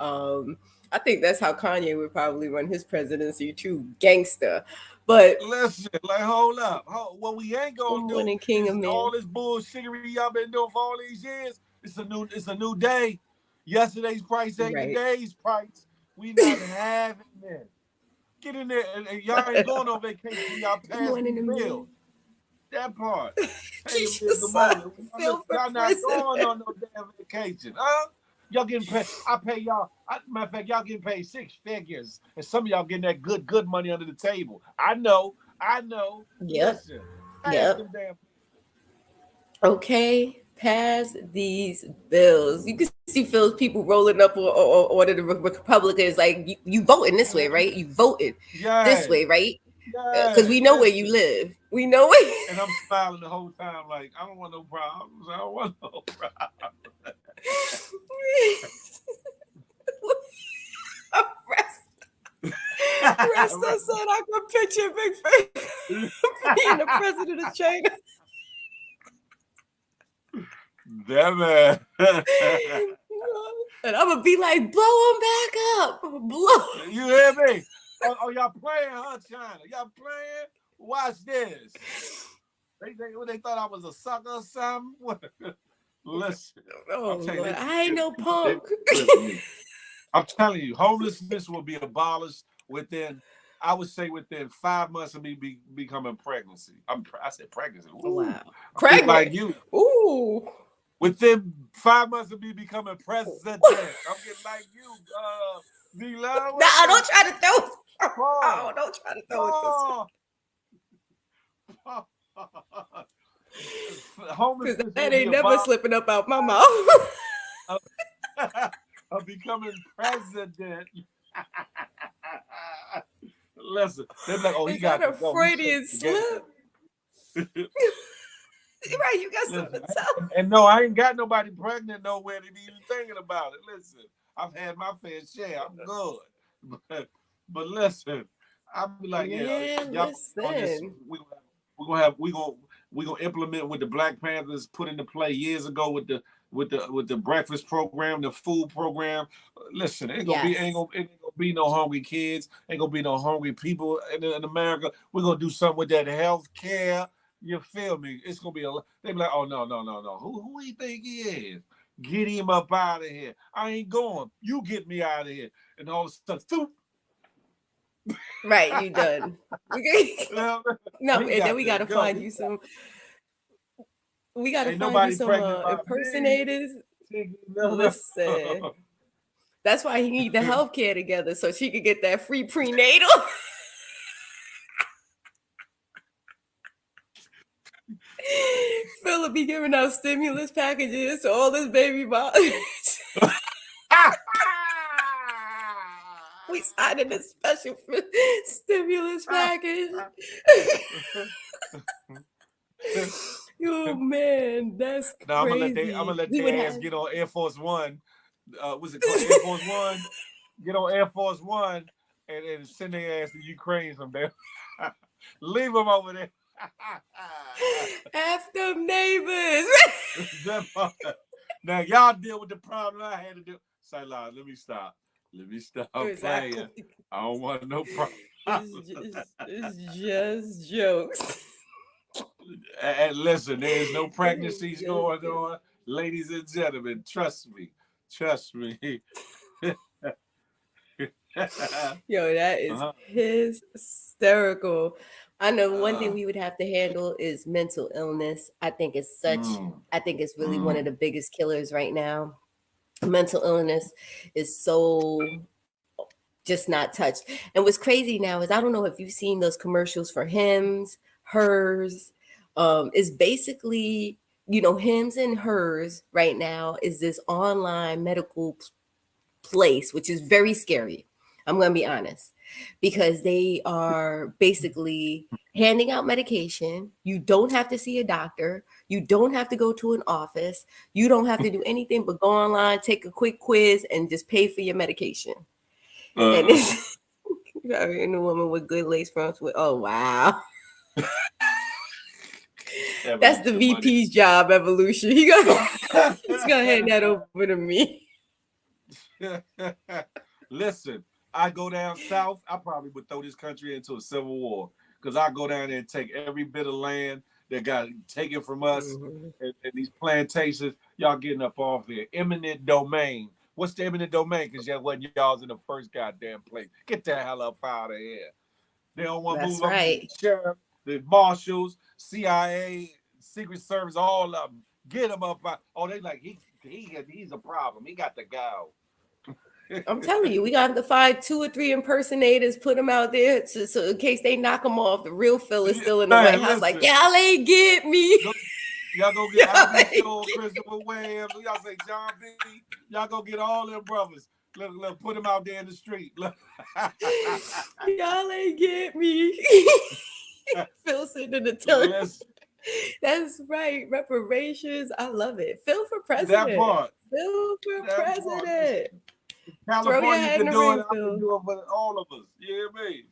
I think that's how Kanye would probably run his presidency too, gangster. But listen, hold up. What we ain't gonna do is all this bullshittery y'all been doing for all these years. It's a new day. Yesterday's price ain't today's price. We not having this. Get in there, and y'all ain't going on vacation. Y'all pass the bill. That part. Hey, y'all not going on no damn vacation, huh? Y'all getting paid. I pay y'all. Matter of fact, y'all getting paid 6 figures, and some of y'all getting that good money under the table. I know. Yep. Listen, pass Yep. them damn. Okay, pass these bills. You can see Phil's people rolling up or the Republicans like you voting this way, right? You voted this Yeah, way, right? Because yeah. we know where you Listen, live. We know where. and I'm smiling the whole time, like I don't want no problems. I don't want no problems. Resto said I could picture Big Face being the president of China. Damn it. And I'm gonna be like, blow him back up. Blow. You hear me? Oh, y'all playing, huh, China? Y'all playing? Watch this. They thought I was a sucker or something? Listen, Oh, I'm telling you, Lord. I ain't no they punk. listen, I'm telling you, homelessness will be abolished within, I would say, within 5 months of me becoming pregnancy. I said pregnancy. Ooh. Wow. I'm getting like Pregnant. you. Ooh. Within 5 months of me becoming president, I'm getting like you, D-Love. No, don't try to throw. Paul. Oh, don't try to throw it this way. Homelessness Because will that be ain't never abolished slipping up out my mouth. of becoming president. Listen, they're like, oh, he Is got that to a go. Freudian slip? Right, you got something to tell. And no, I ain't got nobody pregnant nowhere to be even thinking about it. Listen, I've had my fair share. I'm good. But listen, I'll be like, Man, y'all on this. listen. We gonna implement what the Black Panthers put into play years ago with the breakfast program, the food program. Listen, ain't gonna be no hungry kids. Ain't gonna be no hungry people in America. We're gonna do something with that health care. You feel me? It's gonna be they be like, oh no. Who he think he is? Get him up out of here. I ain't going. You get me out of here. And all of a sudden, Right, you done. No, and then we gotta find you some. We gotta ain't find you nobody some pregnant by impersonators. me. Listen, that's why he need the healthcare together so she could get that free prenatal. Phil will be giving out stimulus packages to all his baby moms. We signing a special stimulus package. Oh man, that's crazy. No, I'm gonna let their ass get on Air Force One. What's it called? Air Force One. Get on Air Force One and send their ass to Ukraine someday. Leave them over there. F them neighbors. Now y'all deal with the problem I had to do. Say, let me stop. Let me stop playing. I don't want no problem. It's just jokes. And listen, there is no pregnancies going on. Ladies and gentlemen, trust me. Yo, that is hysterical. I know one thing we would have to handle is mental illness. I think it's really one of the biggest killers right now. Mental illness is so just not touched. And what's crazy now is I don't know if you've seen those commercials for Hims, Hers. It's basically, Hims and Hers right now is this online medical place, which is very scary. I'm going to be honest, because they are basically handing out medication. You don't have to see a doctor. You don't have to go to an office. You don't have to do anything but go online, take a quick quiz, and just pay for your medication. And it's a woman with good lace fronts with, oh, wow. That's the VP's job, Evolution. He's going to hand that over to me. Listen, I go down south, I probably would throw this country into a civil war because I go down there and take every bit of land that got taken from us and these plantations. Y'all getting up off here. Eminent domain. What's the eminent domain? Because y'all's in the first goddamn place. Get the hell up out of here. They don't want to move up. The sheriff, the marshals, CIA, Secret Service, all of them. Get them up out. Oh, they like, he he's a problem. He got to go. I'm telling you, we got to find 2 or 3 impersonators, put them out there, so in case they knock them off, the real Phil is still in the White House. Like, y'all ain't get me. Y'all go get Ivy Shaw, Christopher Williams. Y'all say John B. Y'all go get all them brothers. Look, put them out there in the street. Look. Y'all ain't get me. Phil sitting in the tongue. That's right. Reparations. I love it. Phil for president. That part. Phil for president. California can do it. I can do it for all of us. You hear me?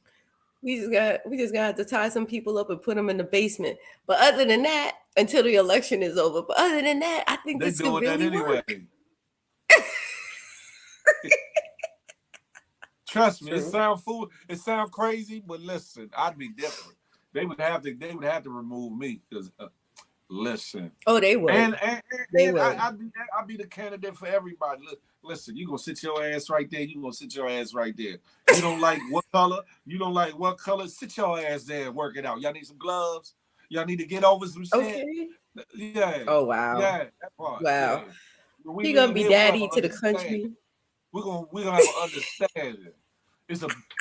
We just got to tie some people up and put them in the basement. But other than that, until the election is over. But other than that, I think this could really work. Trust me, it sound crazy, but listen, I'd be different. They would have to remove me because listen. Oh, they would. And I'd be the candidate for everybody. Listen, you gonna sit your ass right there. You gonna sit your ass right there. You don't like what color? You don't like what color? Sit your ass there and work it out. Y'all need some gloves. Y'all need to get over some shit. Okay. Yeah. Oh wow. Yeah, that part. Wow. Yeah. He gonna be daddy to the country. We're gonna have an understanding.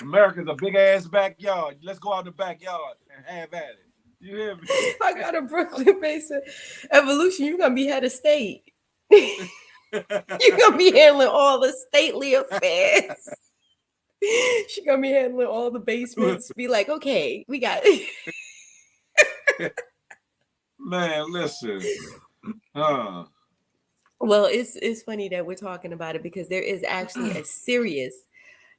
America's a big ass backyard. Let's go out in the backyard and have at it. You hear me? I got a Brooklyn basement. Evolution, you're gonna be head of state. You're gonna be handling all the stately affairs. She's gonna be handling all the basements. Be like, okay, we got it. Man, listen. Well, it's funny that we're talking about it because there is actually a serious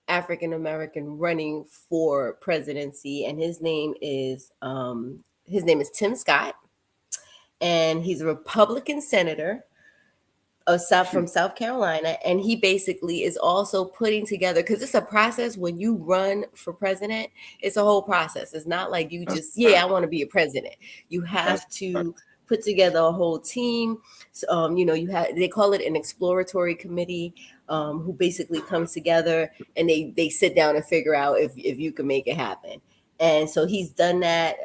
African American running for presidency, and his name is Tim Scott, and he's a Republican senator from South Carolina, and he basically is also putting together, because it's a process when you run for president. It's a whole process. It's not like you just I want to be a president. You have to put together a whole team. So, they call it an exploratory committee, who basically comes together and they sit down and figure out if you can make it happen. And so he's done that.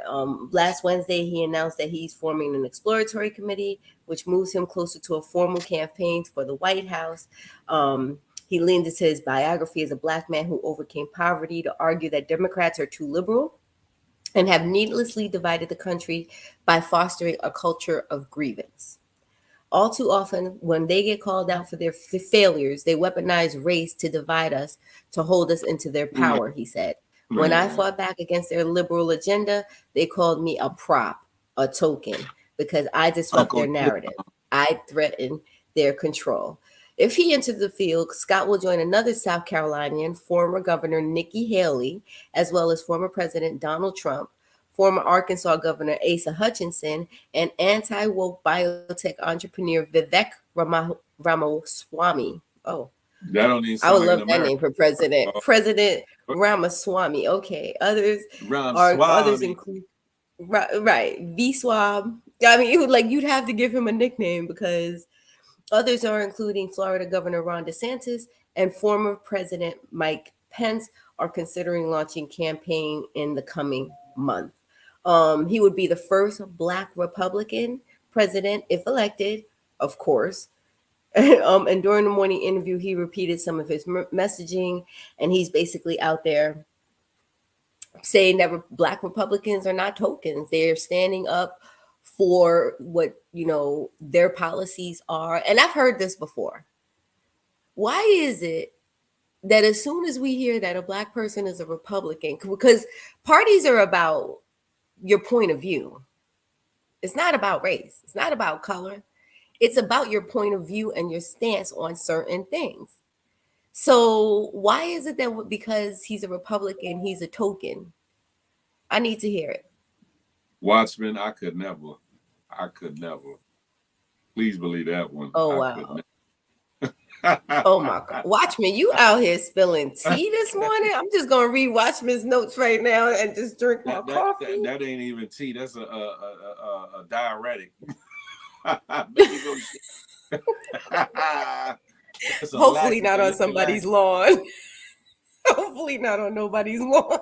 Last Wednesday, he announced that he's forming an exploratory committee, which moves him closer to a formal campaign for the White House. He leaned into his biography as a Black man who overcame poverty to argue that Democrats are too liberal and have needlessly divided the country by fostering a culture of grievance. All too often, when they get called out for their failures, they weaponize race to divide us, to hold us into their power, he said. When I fought back against their liberal agenda, they called me a prop, a token, because I disrupt their narrative. I threaten their control. If he enters the field, Scott will join another South Carolinian, former Governor Nikki Haley, as well as former President Donald Trump, former Arkansas Governor Asa Hutchinson, and anti-woke biotech entrepreneur Vivek Ramaswamy. Oh, that don't even I would love that name for president. President Ramaswamy. Okay, others include right V-Swab. I mean, you'd have to give him a nickname, because others are including Florida Governor Ron DeSantis and former President Mike Pence are considering launching campaign in the coming month. He would be the first Black Republican president if elected, of course. And during the morning interview, he repeated some of his messaging, and he's basically out there saying that Black Republicans are not tokens. They're standing up for what, their policies are. And I've heard this before. Why is it that as soon as we hear that a Black person is a Republican, because parties are about your point of view. It's not about race. It's not about color. It's about your point of view and your stance on certain things. So why is it that because he's a Republican, he's a token? I need to hear it. Watchmen, I could never. Please believe that one. Oh, wow. Oh, my God. Watchmen, you out here spilling tea this morning? I'm just going to read Watchmen's notes right now and just drink my coffee. That ain't even tea. That's a diuretic. Hopefully not on somebody's lawn. Hopefully not on nobody's lawn.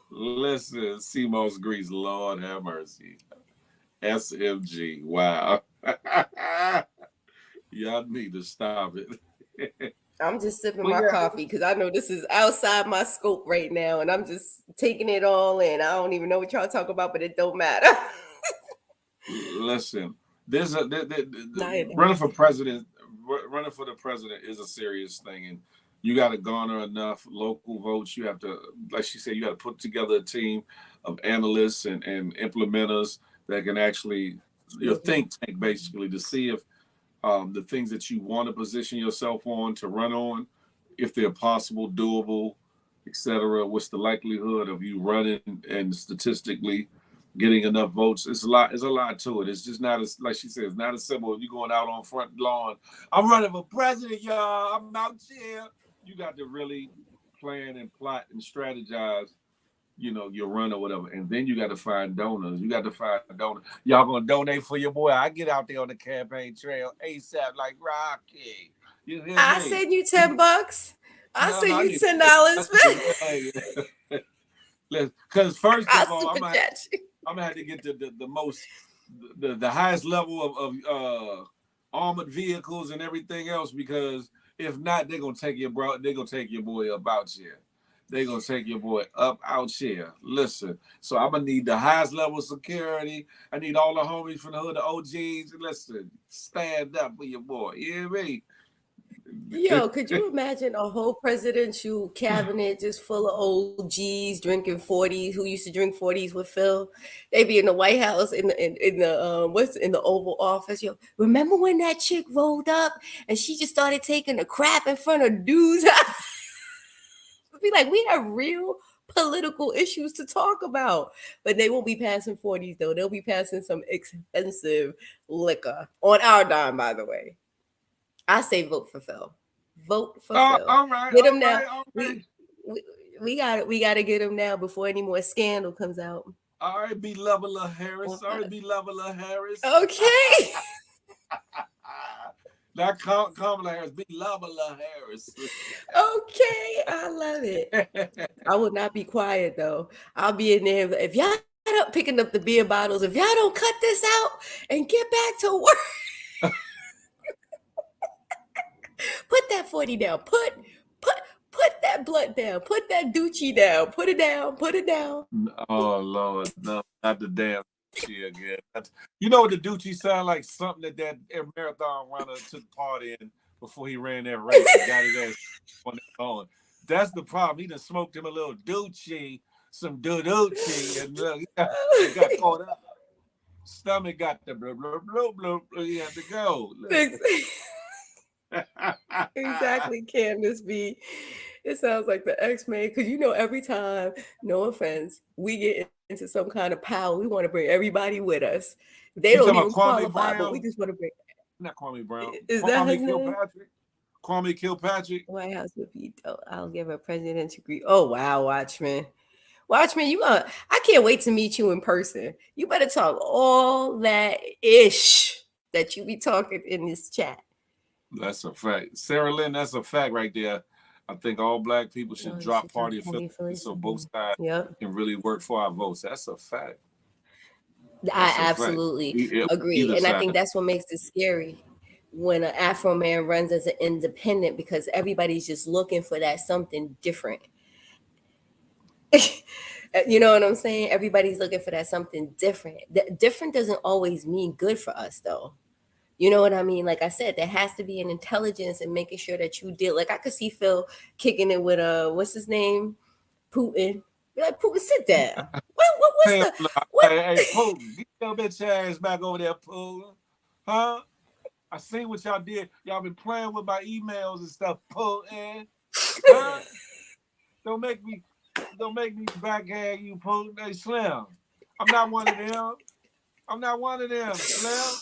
Listen, CMOS Grease, Lord have mercy. SMG. Wow. Y'all need to stop it. I'm just sipping Well, my yeah. coffee because I know this is outside my scope right now, and I'm just taking it all in. I don't even know what y'all talk about, but it don't matter. Listen, there's a Not at running all. for president. Running for the president is a serious thing, and you got to garner enough local votes. You have to, like she said, you got to put together a team of analysts and implementers that can actually your Mhm. think tank basically to see if the things that you want to position yourself on to run on, if they're possible, doable, etc. What's the likelihood of you running and statistically getting enough votes? It's a lot. It's a lot to it. It's just not as like she said. It's not as simple as you going out on front lawn. I'm running for president, y'all. I'm out here. You got to really plan and plot and strategize, your run or whatever. And then you got to find donors. You got to find donors. Y'all gonna donate for your boy. I get out there on the campaign trail ASAP like Rocky. You hear I me? send you $10. I No, send I you need $10. because first I'll of all, super chat you. I'm gonna have to get the most the highest level of armored vehicles and everything else, because if not, they're gonna take your boy up out here. They're gonna take your boy up out here. Listen, so I'm gonna need the highest level of security. I need all the homies from the hood, the OGs. Listen, stand up for your boy. You hear me? Yo, could you imagine a whole presidential cabinet just full of OGs drinking 40s who used to drink 40s with Phil? They be in the White House in the what's in the Oval Office. Yo, remember when that chick rolled up and she just started taking a crap in front of dudes? Be like, we have real political issues to talk about, but they won't be passing 40s though. They'll be passing some expensive liquor on our dime, by the way. I say vote for Phil. Vote for Phil. All right, Get all him now. right, all right. We we got to get him now before any more scandal comes out. All right, be Lover Harris. All right, be Lover Harris. Okay. Not Kamala Harris, be Lover Harris. Okay, I love it. I will not be quiet though. I'll be in there if y'all up picking up the beer bottles. If y'all don't cut this out and get back to work, put that 40 down. Put that blunt down. Put that Doochie down. Put it down. Put it down. Oh Lord, no, not the damn Doochie again. You know what the Doochie sound like? Something that marathon runner took part in before he ran that race and got his ass on that phone. That's the problem. He done smoked him a little Doochie, some Doochie, and he got caught up. Stomach got the blah blah blah blah. He had to go. Exactly, Candace B. It sounds like the X-Men because every time, no offense, we get into some kind of power, we want to bring everybody with us. They You don't talking about even Kwame qualify, but we Brown? just want to bring. Not Kwame Brown. Is that his Kwame name? Kilpatrick. Kwame Kilpatrick. White House would be. I'll give a presidential degree. Oh wow, Watchman. Watchman, I can't wait to meet you in person. You better talk all that ish that you be talking in this chat. That's a fact. Sarah Lynn, that's a fact right there. I think all black people should drop party affiliations so both sides can really work for our votes. That's a fact. I absolutely agree. And I think that's what makes it scary when an Afro man runs as an independent, because everybody's just looking for that something different. You know what I'm saying? Everybody's looking for that something different. Different doesn't always mean good for us, though. You know what I mean? Like I said, there has to be an intelligence in making sure that you deal. Like I could see Phil kicking it with what's his name, Putin. Be like, Putin, sit down. What's the? What? Hey, Putin, get your bitch ass back over there, Putin. Huh? I seen what y'all did. Y'all been playing with my emails and stuff, Putin. Huh? Don't make me backhand you, Putin. Hey, Slim. I'm not one of them. I'm not one of them, Slim.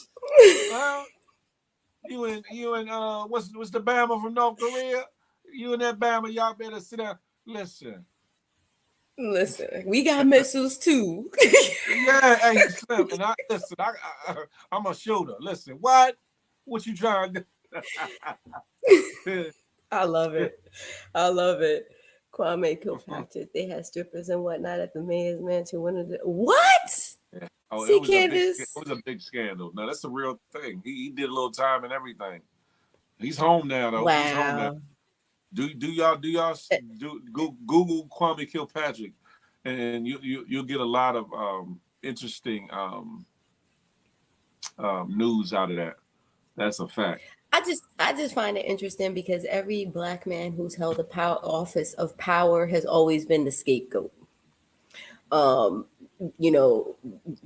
Huh? You and what's the Bama from North Korea? You and that Bama, y'all better sit down. Listen, we got missiles too. Yeah, hey, Slim, and I'm a shooter. Listen, what you trying to do? I love it. I love it. Kwame Kilpatrick. They had strippers and whatnot at the mayor's mansion. What? Yeah. Oh, See, Candace. it was a big scandal. No, that's a real thing. He did a little time and everything. He's home now though. He's home now. Wow. Do y'all Google Kwame Kilpatrick, and you'll get a lot of interesting news out of that. That's a fact. I just find it interesting because every black man who's held a office of power has always been the scapegoat. Um, you know,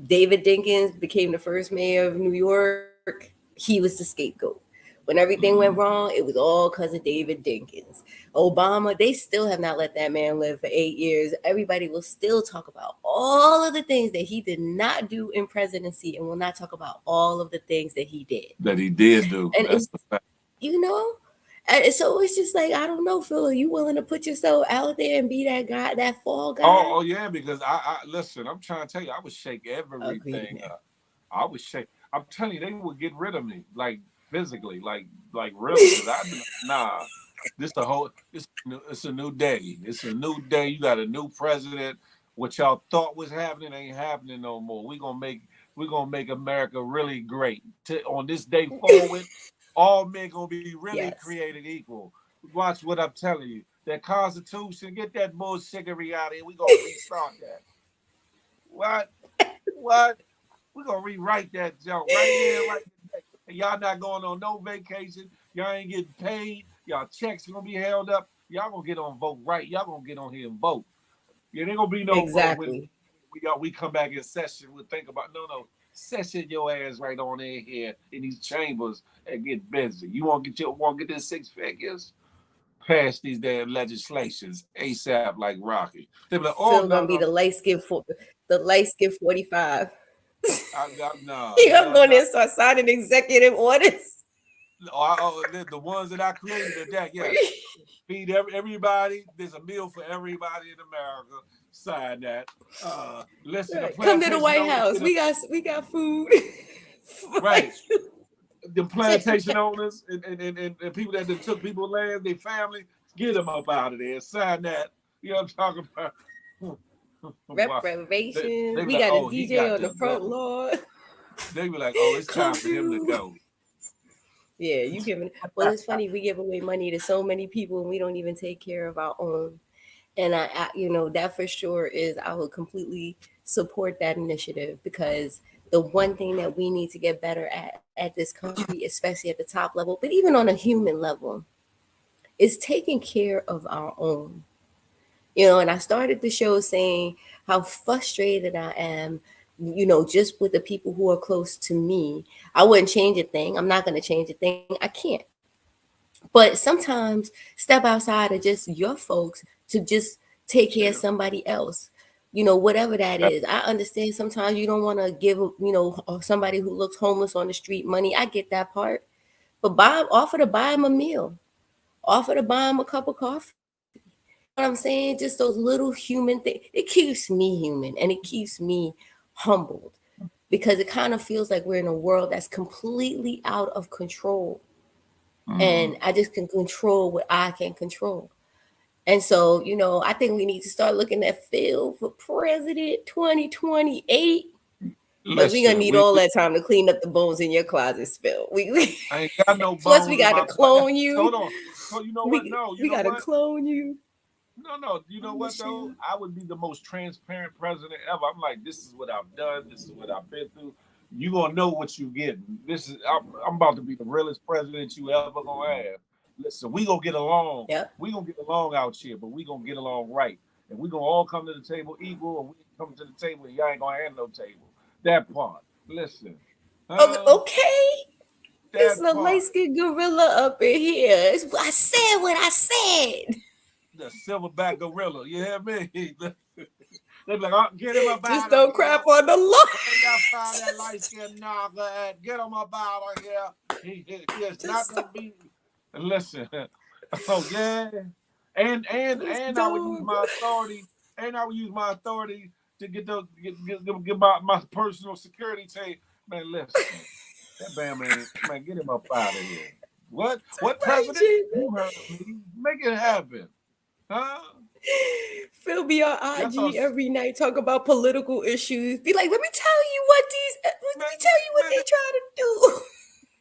David Dinkins became the first mayor of New York. He was the scapegoat. When everything went Mhm. wrong, it was all because of David Dinkins. Obama, they still have not let that man live for 8 years. Everybody will still talk about all of the things that he did not do in presidency and will not talk about all of the things that he did. That he did do. And That's it's, the fact. you know, and so it's just like, I don't know, Phil, are you willing to put yourself out there and be that guy, that fall guy? Oh yeah, because I listen. I'm trying to tell you, I would shake Agreed. everything up. I would shake. I'm telling you, they would get rid of me, like physically, like really, because I'd be like, nah. This the whole. It's a new day. It's a new day. You got a new president. What y'all thought was happening ain't happening no more. We gonna make America really great. On this day forward, all men gonna be really Yes. created equal. Watch what I'm telling you. That Constitution, get that bullshittery out of here. We gonna restart that. What? What? We gonna rewrite that joke right here, right today. And y'all not going on no vacation. Y'all ain't getting paid. Y'all checks gonna be held up. Y'all gonna get on vote right. Y'all gonna get on here and vote. Yeah, there gonna be no when Exactly. we come back in session. We'll think about no session your ass right on in here in these chambers and get busy. You want to get this 6 figures? Pass these damn legislations ASAP like Rocky. They be like, oh Phil gonna be no, the light skin 45. no, He gonna hell go in no. there and start signing executive orders. The ones that I created are that, yes. Feed everybody. There's a meal for everybody in America. Sign that. Listen, the Right. Come to the plantation White owners House. get a We got food. right. The Right. plantation owners and people that done took people's land, their family, get them up out of there. Sign that. You know what I'm talking about? Wow. They Reparations. be We like, got a oh, he DJ got on the to front go. lawn. They be like, oh, it's Come time for him to through. go. Yeah, you giving. Well, it's funny. We give away money to so many people, and we don't even take care of our own. And that for sure is, I would completely support that initiative, because the one thing that we need to get better at this country, especially at the top level, but even on a human level, is taking care of our own. And I started the show saying how frustrated I am, just with the people who are close to me. I wouldn't change a thing. I'm not going to change a thing. I can't. But sometimes step outside of just your folks to just take care of Yeah. somebody else. Whatever that is. I understand sometimes you don't want to give, or somebody who looks homeless on the street money. I get that part. But offer to buy them a meal. Offer to buy them a cup of coffee. You know what I'm saying? Just those little human things. It keeps me human and it keeps me humbled, because it kind of feels like we're in a world that's completely out of control. Mm. And I just can control what I can control. And so, I think we need to start looking at Phil for president 2028. But we're gonna Listen, need all that time to clean up the bones in your closet, Phil. I ain't got no Plus we bones in gotta my closet. clone Hold you. on. So you know what? We No, you we know gotta what? clone you. No. You know what though? Michelle. I would be the most transparent president ever. I'm like, this is what I've done. This is what I've been through. You gonna know what you getting. I'm about to be the realest president you ever gonna have. Listen, we gonna get along. Yep. We gonna get along out here, but we gonna get along right, and we gonna all come to the table equal. And we come to the table, and y'all ain't gonna have no table. That part. Listen, Okay. It's that the light part. skinned gorilla up in here. I said what I said. The silverback gorilla. You hear me? They be like, oh, get him up Just out of don't here. crap on the lawn. Where y'all found that light skinned knocker at? Get him up out of here. He is not Just gonna be. Listen, oh yeah, and I would use don't. my authority, to get my personal security tape. Man, listen, that man, get him up out of here. What president? Jimmy. You heard me. Make it happen, huh? Phil be on Y'all IG thought, every night, talk about political issues. Be like, let me tell you what man, they trying to do.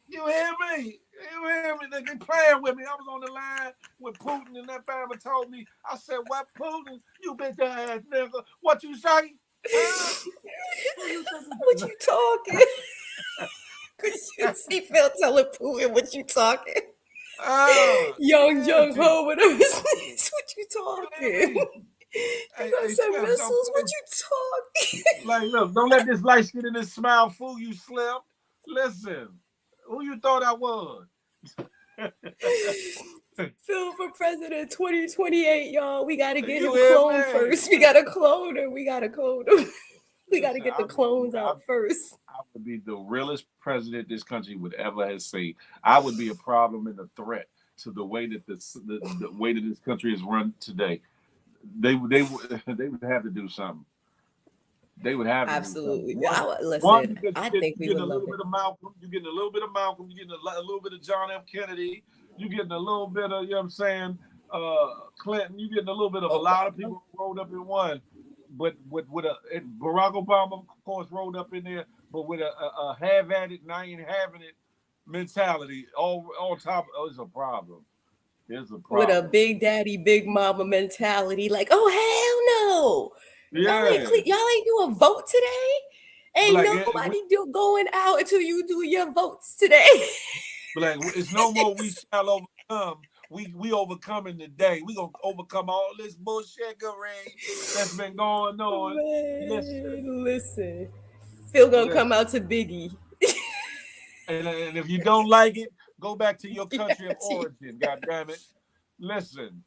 you hear me? You hear me? They playing with me. I was on the line with Putin, and that Bama told me. I said, "What Putin? You bitch ass nigga. What you say? Huh? Who you What think?" you talking? Cause you see Phil telling Putin what you talking. Young Yeah, Jung Ho, whatever his name is, what you you talking? hear me? You Hey, gonna hey, send Slim, don't missiles? What play. you talking? Like, look, don't let this light skin in this smile fool you, Slim. Listen, who you thought I was? Phil for president 2028, y'all. We gotta get You him hear cloned me? first. We gotta clone him. We gotta clone him. We gotta Listen, get the clones out first. I would be the realest president this country would ever have seen. I would be a problem and a threat to the way that the way that this country is run today. They would have to do something. They would have to do something. Absolutely. One, Listen, because I you think we getting would a love little it. bit of Malcolm, you're getting a little bit of Malcolm, you're getting a little bit of John F. Kennedy, you're getting a little bit of, you know what I'm saying, Clinton, you're getting a little bit of a lot of people rolled up in one. But with Barack Obama, of course, rolled up in there, but with a have at it and I ain't having it mentality, all top, it's a problem. It's a With a problem. big daddy, big mama mentality, like, oh hell no. Yeah. Y'all ain't doing vote today. But Ain't like, nobody going out until you do your votes today. But like, it's no more we shall overcome. We overcoming today. We gonna overcome all this bullshittery that's been going on. Listen, Man, listen. Phil gonna come listen. out to Biggie. And if you don't like it, go back to your country of Yeah, origin. God damn it. Listen,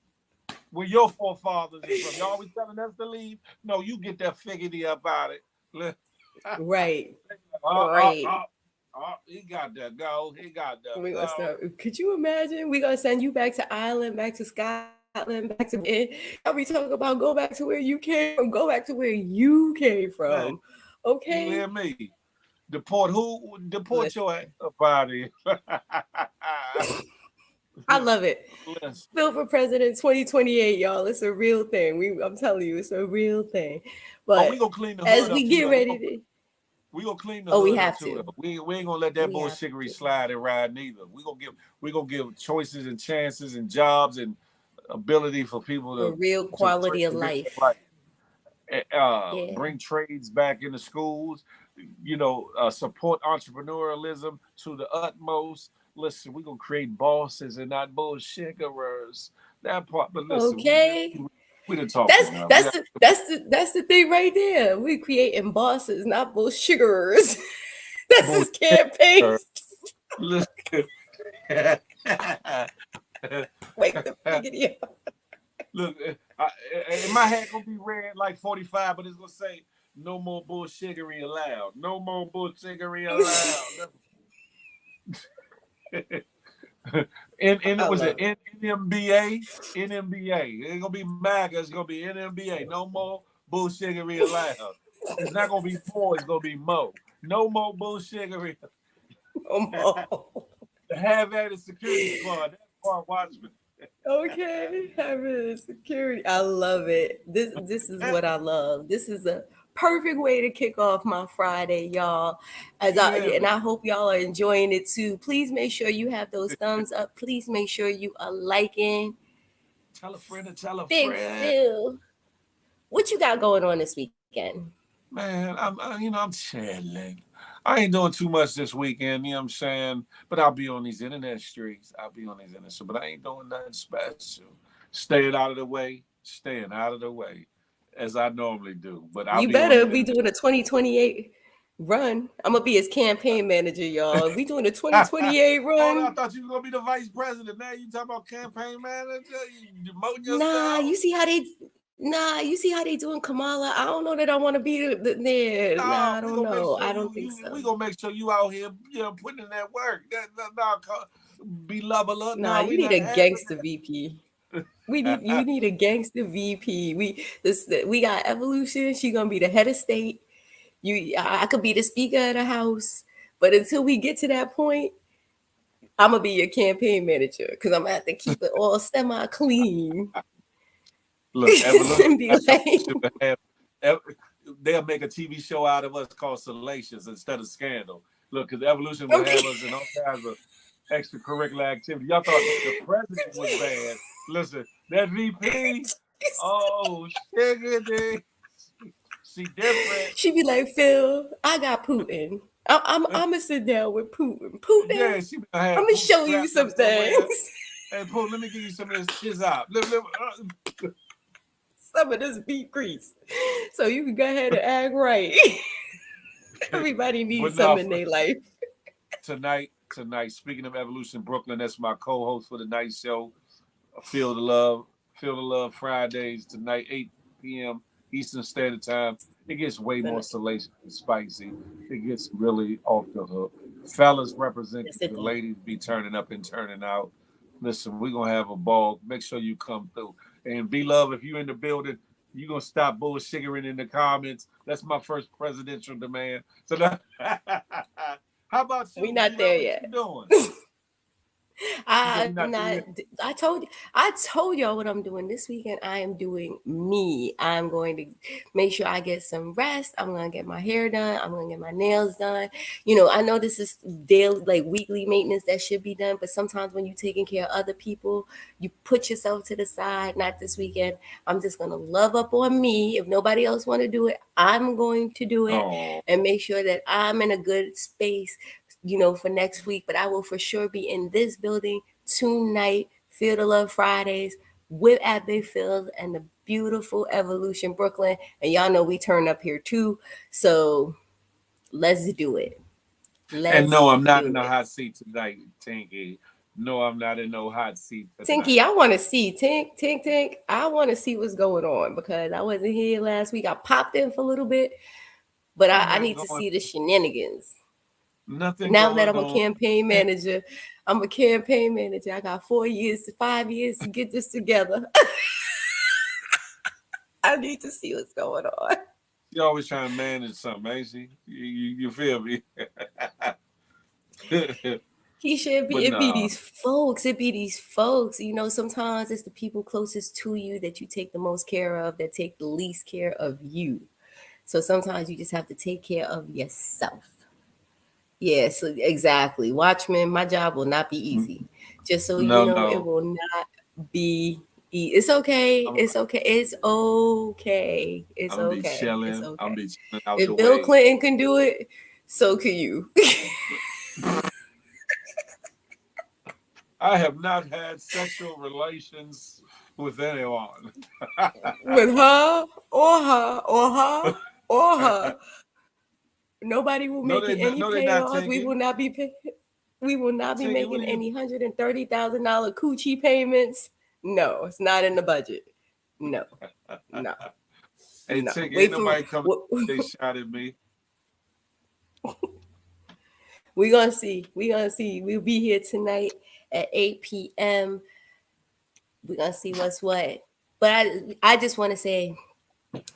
where your forefathers is from. You always telling us to leave. No, you get that figgity up out it. right. oh, oh, Right. oh, oh, he got that go. He got that We gonna go. start. Could you imagine? We gonna send you back to Ireland, back to Scotland, back to. Y'all be talking about go back to where you came from. Go back to where you came Man, from. you Okay. hear me? Deport who? Deport Listen, your ass up out of here. I love it. Listen. Phil for president 2028, y'all. It's a real thing. I'm telling you, it's a real thing. Oh, we But gonna clean the as hood up we too, get though. ready to, We gonna clean the oh, we hood up have too, to. though. We ain't gonna let that We have bullshittery to. slide and ride neither. We gonna give choices and chances and jobs and ability for people A real quality of to get their life. life. Yeah. Bring trades back into schools. Support entrepreneurialism to the utmost. Listen, we're gonna create bosses and not bullshitterers. That part, but listen, Okay. we done talked That's enough. that's the that's the that's the thing right there. We creating bosses, not bullshiggers. That's his campaign. Bullshitter. Listen. Wait the figure. Look, in my head gonna be red like 45, but it's gonna say no more bullshittery allowed. No more bullshittery allowed. I Was it love it. NMBA? NMBA. It's gonna be MAGA. It's gonna be NMBA. No more bullshittery allowed. It's not gonna be more. It's gonna be mo. No more bullshittery. Oh, The have at it security squad. That's part watchman. okay, having security. I love it. This is what I love. This is a perfect way to kick off my Friday, y'all. You hear And me? I hope y'all are enjoying it too. Please make sure you have those thumbs up. Please make sure you are liking. Tell a friend to tell a Big friend. Phil, what you got going on this weekend? Man, I'm chilling. I ain't doing too much this weekend, you know what I'm saying? But I'll be on these internet streets. I'll be on these internet streets, but I ain't doing nothing special. Staying out of the way, staying out of the way, as I normally do. But I'll You be on better these be internet. doing a 2028 run. I'm gonna be his campaign manager, y'all. If we doing a 2028 Hold on, I run, thought you were gonna be the vice president. Now you talking about campaign manager? You demoting nah, yourself? you see how they doing Kamala. I don't know that I want to be there. Nah, No, I we don't gonna make know. sure I don't think we so. gonna make sure you out here, putting in that work. Be level up. Nah, No, you we need not a having gangster VP. You that. need a gangster VP. We got Evolution. She gonna be the head of state. I could be the speaker of the house. But until we get to that point, I'm gonna be your campaign manager because I'm gonna have to keep it all semi clean. Look, Evolution, and be like, Evolution will have, ev- they'll make a TV show out of us called Salacious instead of Scandal. Look, because Evolution will okay. have us in all kinds of extracurricular activity. Y'all thought the president was bad. Listen, that VP, oh, shiggity. She different. She be like, Phil, I got Putin. I'm gonna sit down with Putin. Putin, Yeah, she gonna I'm have gonna Putin show you strapped up some somewhere. things. Hey, Pooh, let me give you some of this chizop. Some of this beef grease, so you can go ahead and act right. Everybody But needs some now, in their life. tonight, speaking of Evolution Brooklyn, that's my co-host for the night show. Feel the Love, Feel the Love Fridays tonight, 8 p.m. Eastern Standard Time. It gets way more salacious and spicy. It gets really off the hook. Fellas represent Yes, you. it The does. ladies be turning up and turning out. Listen, we're going to have a ball. Make sure you come through. And be love, if you're in the building, you're going to stop bullshitting in the comments. That's my first presidential demand. So that, how about We you, B not Love? there What yet. you doing? You said I'm you're not there not. yet? I told y'all what I'm doing this weekend. I am doing me. I'm going to make sure I get some rest. I'm gonna get my hair done. I'm gonna get my nails done. I know this is daily, like weekly maintenance that should be done, but sometimes when you're taking care of other people, you put yourself to the side. Not this weekend. I'm just gonna love up on me. If nobody else want to do it, I'm going to do it Oh, and make sure that I'm in a good space for next week, but I will for sure be in this building tonight, Feel the Love Fridays with at Big Phil and the beautiful Evolution Brooklyn. And y'all know we turn up here too. So let's do it. and Let's no, I'm not in do the it. hot seat tonight, Tinky. No, I'm not in no hot seat Tinky, tonight. I want to see Tink. I want to see what's going on because I wasn't here last week. I popped in for a little bit, but I Nothing need to going, see the shenanigans. nothing Now that going I'm a on. campaign manager, I got 4 years to 5 years to get this together. I need to see what's going on. She always trying to manage something, ain't she? You feel me? Keisha, But it be nah, these folks. It be these folks. Sometimes it's the people closest to you that you take the most care of, that take the least care of you. So sometimes you just have to take care of yourself. Yeah, so exactly. Watchmen, my job will not be easy. Just so you no, know, it no. will not be It's okay. I'm, It's okay. It's okay. I'm It's gonna be okay. It's chilling. I'm okay. gonna be chilling out the If Bill way. Clinton can do it, so can you. I have not had sexual relations with anyone. With her or her or her or her. Nobody will No, making any no, they not payoffs. We taking. will not be we will not be Taking. What making are you? any $130,000 coochie payments. No, it's not in the budget. No, no, Hey, no. taking. Ain't Wait for nobody coming. They shot at me. we gonna see. We gonna see. We'll be here tonight at 8 p.m. We're gonna see what's what. But I just want to say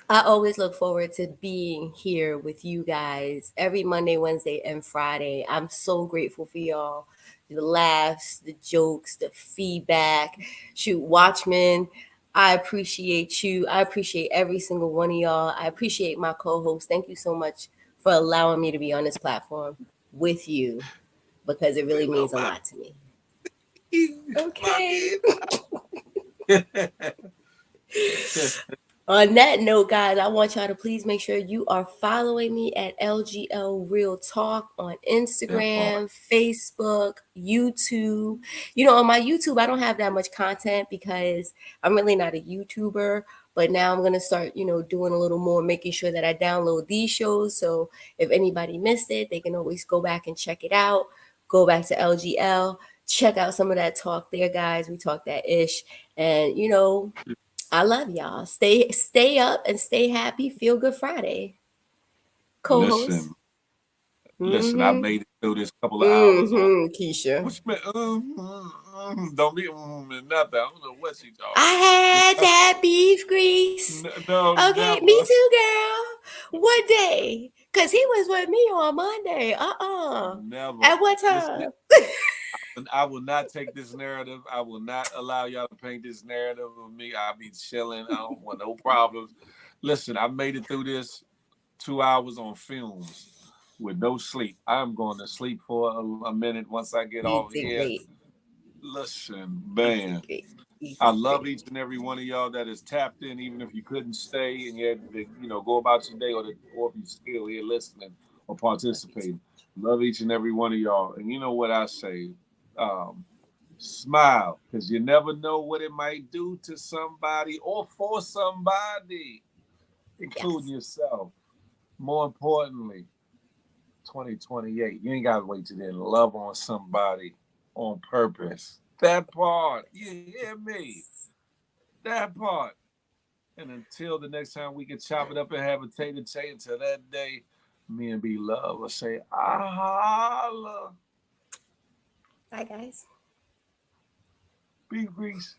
I always look forward to being here with you guys every Monday, Wednesday, and Friday. I'm so grateful for y'all. The laughs, the jokes, the feedback. Shoot, Watchmen, I appreciate you. I appreciate every single one of y'all. I appreciate my co host. Thank you so much for allowing me to be on this platform with you because it They really love means a lot to me. my Okay. kid. On that note, guys, I want y'all to please make sure you are following me at LGL Real Talk on That part. Instagram, Facebook, YouTube. On my YouTube, I don't have that much content because I'm really not a YouTuber. But now I'm going to start, doing a little more, making sure that I download these shows. So if anybody missed it, they can always go back and check it out. Go back to LGL, check out some of that talk there, guys. We talk that ish. And, I love y'all. Stay up and stay happy. Feel Good Friday. Co-host. Listen, listen. I Mm-hmm. made it through this couple of hours on. Keisha. What you mean? Don't be and nothing. I don't know what she I talking. had that beef grease. No, Okay, me never. too, girl. What day? Cause he was with me on Monday. Never. At what Listen, time? I will not take this narrative. I will not allow y'all to paint this narrative of me. I'll be chilling. I don't want no problems. Listen, I made it through this 2 hours on fumes with no sleep. I'm going to sleep for a minute once I get You off did here. great. Listen, You man. did great. You I did love great. each and every one of y'all that is tapped in, even if you couldn't stay and you had to, go about your day, or if you're still here listening or participating. Love each and every one of y'all. And you know what I say? Smile, because you never know what it might do to somebody or for somebody, including Yes. yourself. More importantly, 2028, you ain't got to wait till then. Love on somebody on purpose. That part. You hear me? That part. And until the next time we can chop it up and have a tater tay, until that day, me and B Love will say, I holla. Bye, guys. Be Grease.